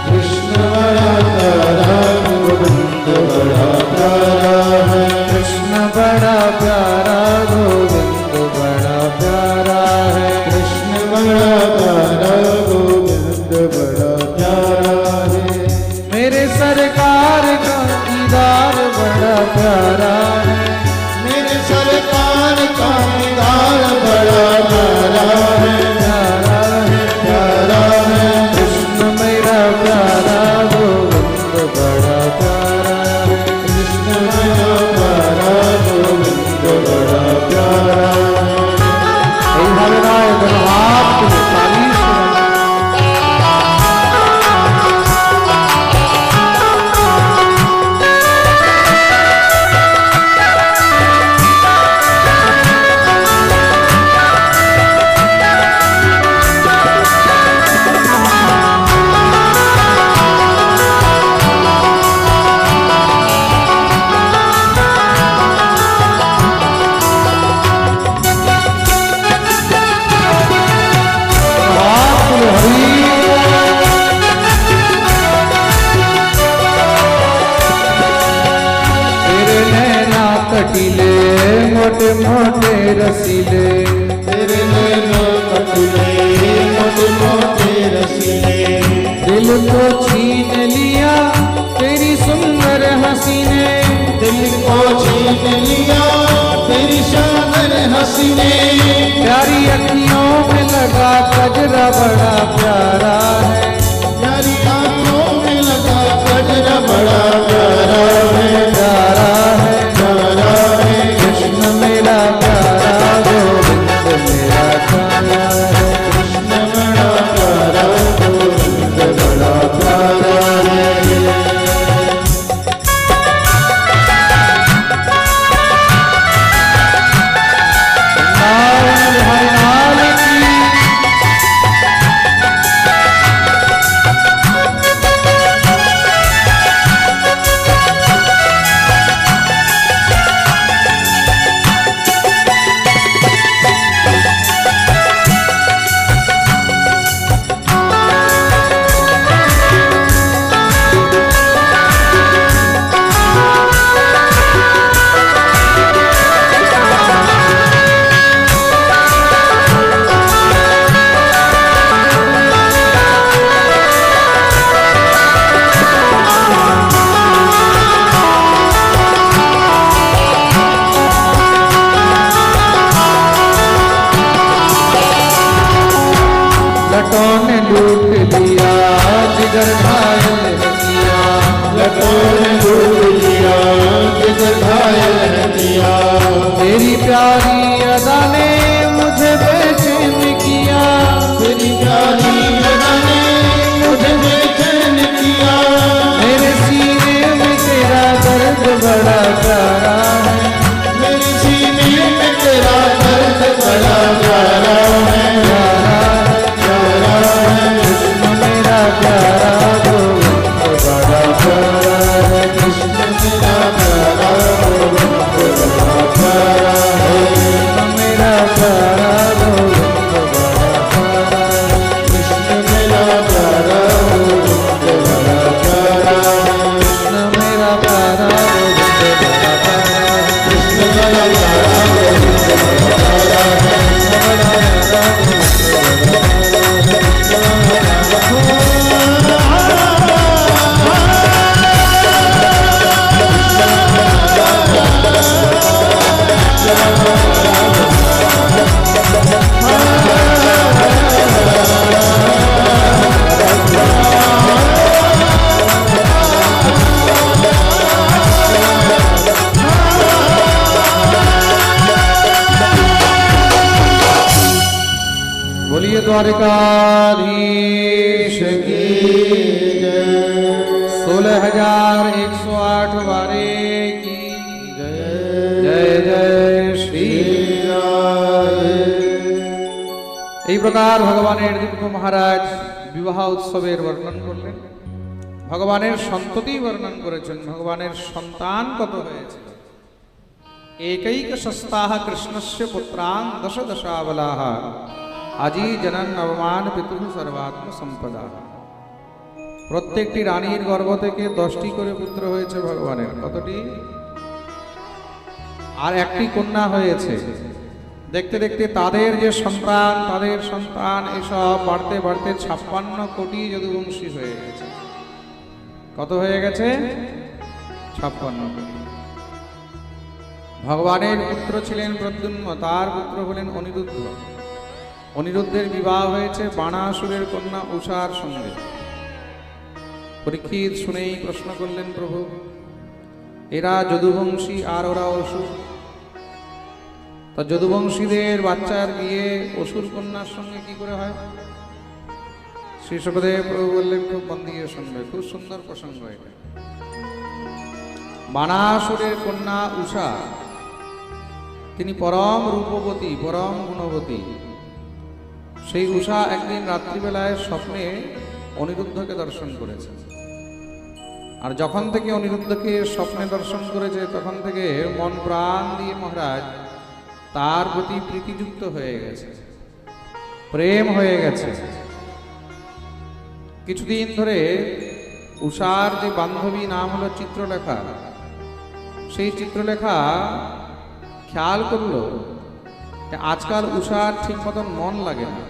कृष्ण बड़ा प्यारा, गोविंद बड़ा प्यारा है। कृष्ण बड़ा प्यारा गोविंद बड़ा प्यारा है, कृष्ण बड़ा प्यारा, गोविंद बड़ा प्यारा है। मेरे सरकार का दीदार बड़ा प्यारा है, मेरे सरकार का दीदार बड़ा प्यारा है, प्यारा है, प्यारा है। कृष्ण मेरा प्यारा गोविंद बड़ा प्यारा है, कृष्ण बड़ा प्यारा, गोविंद बड़ा प्यारा है। এইভাবে নয়, হাত তুলে তালি শোনান। कटीले मोटे मोटे रसीले, तेरे नैनो कटुले मोटे मोटे रसीले। दिल को छीन लिया तेरी सुंदर हंसी ने, दिल को छीन लिया तेरी शानर हंसी ने। प्यारी अखियों में लगा कजरा बड़ा प्यारा है, प्यारी आंखों में लगा कजरा बड़ा प्यारा है, प्यारा है, प्यारा है। कृष्ण मेरा प्यारा गोविंद मेरा प्यारा है, कृष्ण बड़ा प्यारा, गोविंद बड़ा प्यारा है। नारायण हरि लाल की। लटों ने लूट लिया जिद घायल है दिया तेरी प्यारी अदा ने मुझे बेचैन किया तेरी प्यारी अदा ने मुझे बेचैन किया मेरे सीने में तेरा दर्द बड़ा प्यारा है मेरे सीने में तेरा दर्द बड़ा प्यारा है प्यारा है कृष्ण मेरा प्यारा गोविंद बड़ा प्यारा है कृष्ण मेरा प्यारा गोविंद बड़ा प्यारा है कृष्ण मेरा प्यारा गोविंद बड़ा प्यारा है कृष्ण मेरा प्यारा गोविंद बड़ा प्यारा है कृष्ण मेरा प्यारा गोविंद बड़ा प्यारा है कृष्ण मेरा प्यारा गोविंद बड़ा प्यारा है बोलिए द्वारिकाधीश की 16,108 बारे की जय जय श्री এই প্রকার ভগবানের দিব্য মহারাজ বিবাহ উৎসবের বর্ণন করলেন ভগবানের সন্ততি বর্ণন করেছেন ভগবানের সন্তান কত হয়েছে একৈক সস্তাহ কৃষ্ণস্য পুত্রান দশ দশাবলাহ আজি জনন নবমান পিতু সর্বাত্ম সম্পদা প্রত্যেকটি রানীর গর্ভ থেকে 10টি করে পুত্র হয়েছে ভগবানের কতটি আর একটি কন্যা হয়েছে দেখতে দেখতে তাদের যে সন্তান এসব বাড়তে বাড়তে 56 কোটি যদুবংশী হয়ে গেছে কত হয়ে গেছে 56 কোটি ভগবানের পুত্র ছিলেন প্রদ্যুম্ন তার পুত্র হলেন অনিরুদ্ধ অনিরুদ্ধের বিবাহ হয়েছে বাণাসুরের কন্যা উষার সঙ্গে পরীক্ষিত শুনেই প্রশ্ন করলেন প্রভু এরা যদুবংশী আর ওরা অসুর তা যদুবংশীদের বাচ্চার বিয়ে অসুর কন্যার সঙ্গে কি করে হয় শ্রী শুকদেব প্রভু বললেন খুব মন দিয়ে শুনবে খুব সুন্দর প্রসঙ্গ এটা বাণাসুরের কন্যা উষা তিনি পরম রূপবতী পরম গুণবতী সেই উষা একদিন রাত্রিবেলায় স্বপ্নে অনিরুদ্ধকে দর্শন করেছে আর যখন থেকে অনিরুদ্ধকে স্বপ্নে দর্শন করেছে তখন থেকে মন প্রাণ দিয়ে মহারাজ তার প্রতি প্রীতিযুক্ত হয়ে গেছে প্রেম হয়ে গেছে কিছুদিন ধরে উষার যে বান্ধবী নাম হলো চিত্রলেখা সেই চিত্রলেখা খেয়াল করলো আজকাল উষার ঠিক মতন মন লাগে না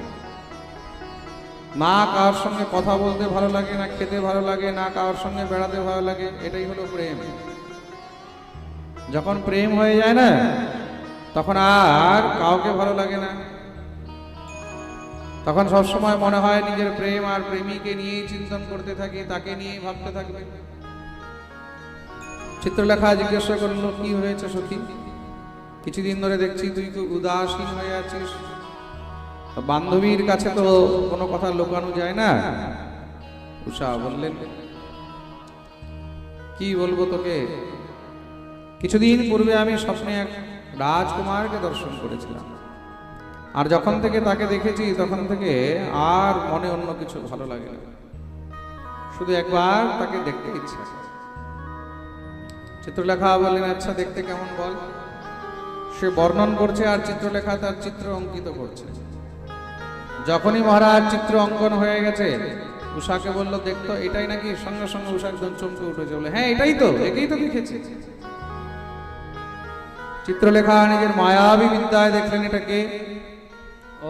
না কার সঙ্গে কথা বলতে ভালো লাগে না খেতে ভালো লাগে না কার সঙ্গে বেড়াতে ভালো লাগে এটাই হলো প্রেম যখন প্রেম হয়ে যায় না তখন আর কাউকে ভালো লাগে না তখন সবসময় মনে হয় নিজের প্রেম আর প্রেমিকে নিয়েই চিন্তন করতে থাকি তাকে নিয়েই ভাবতে থাকবে চিত্রলেখা জিজ্ঞাসা করলো কি হয়েছে সখী কিছুদিন ধরে দেখছি তুই খুব উদাসীন হয়ে আছিস বান্ধবীর কাছে তো কোনো কথা লুকানো যায় না উষা বললেন কি বলবো তোকে কিছুদিন পূর্বে আমি স্বপ্নে এক রাজকুমারকে দর্শন করেছিলাম আর যখন থেকে তাকে দেখেছি তখন থেকে আর মনে অন্য কিছু ভালো লাগে না শুধু একবার তাকে দেখতে ইচ্ছা চিত্রলেখা বললেন আচ্ছা দেখতে কেমন বল সে বর্ণন করছে আর চিত্রলেখা তার চিত্র অঙ্কিত করছে যখনই মহারাজ চিত্র অঙ্কন হয়ে গেছে উষাকে বলল দেখতো এটাই নাকি সঙ্গে সঙ্গে উষা একদম চমকে উঠেছে বলে হ্যাঁ এটাই তো একেই তো দেখেছি চিত্রলেখা নিজের মায়াবী বিদ্যায় দেখলেন এটাকে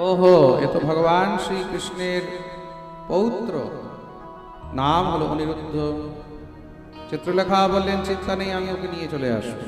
ওহো এ তো ভগবান শ্রীকৃষ্ণের পৌত্র নাম হলো অনিরুদ্ধ চিত্রলেখা বললেন চিন্তা নেই আমি ওকে নিয়ে চলে আসবো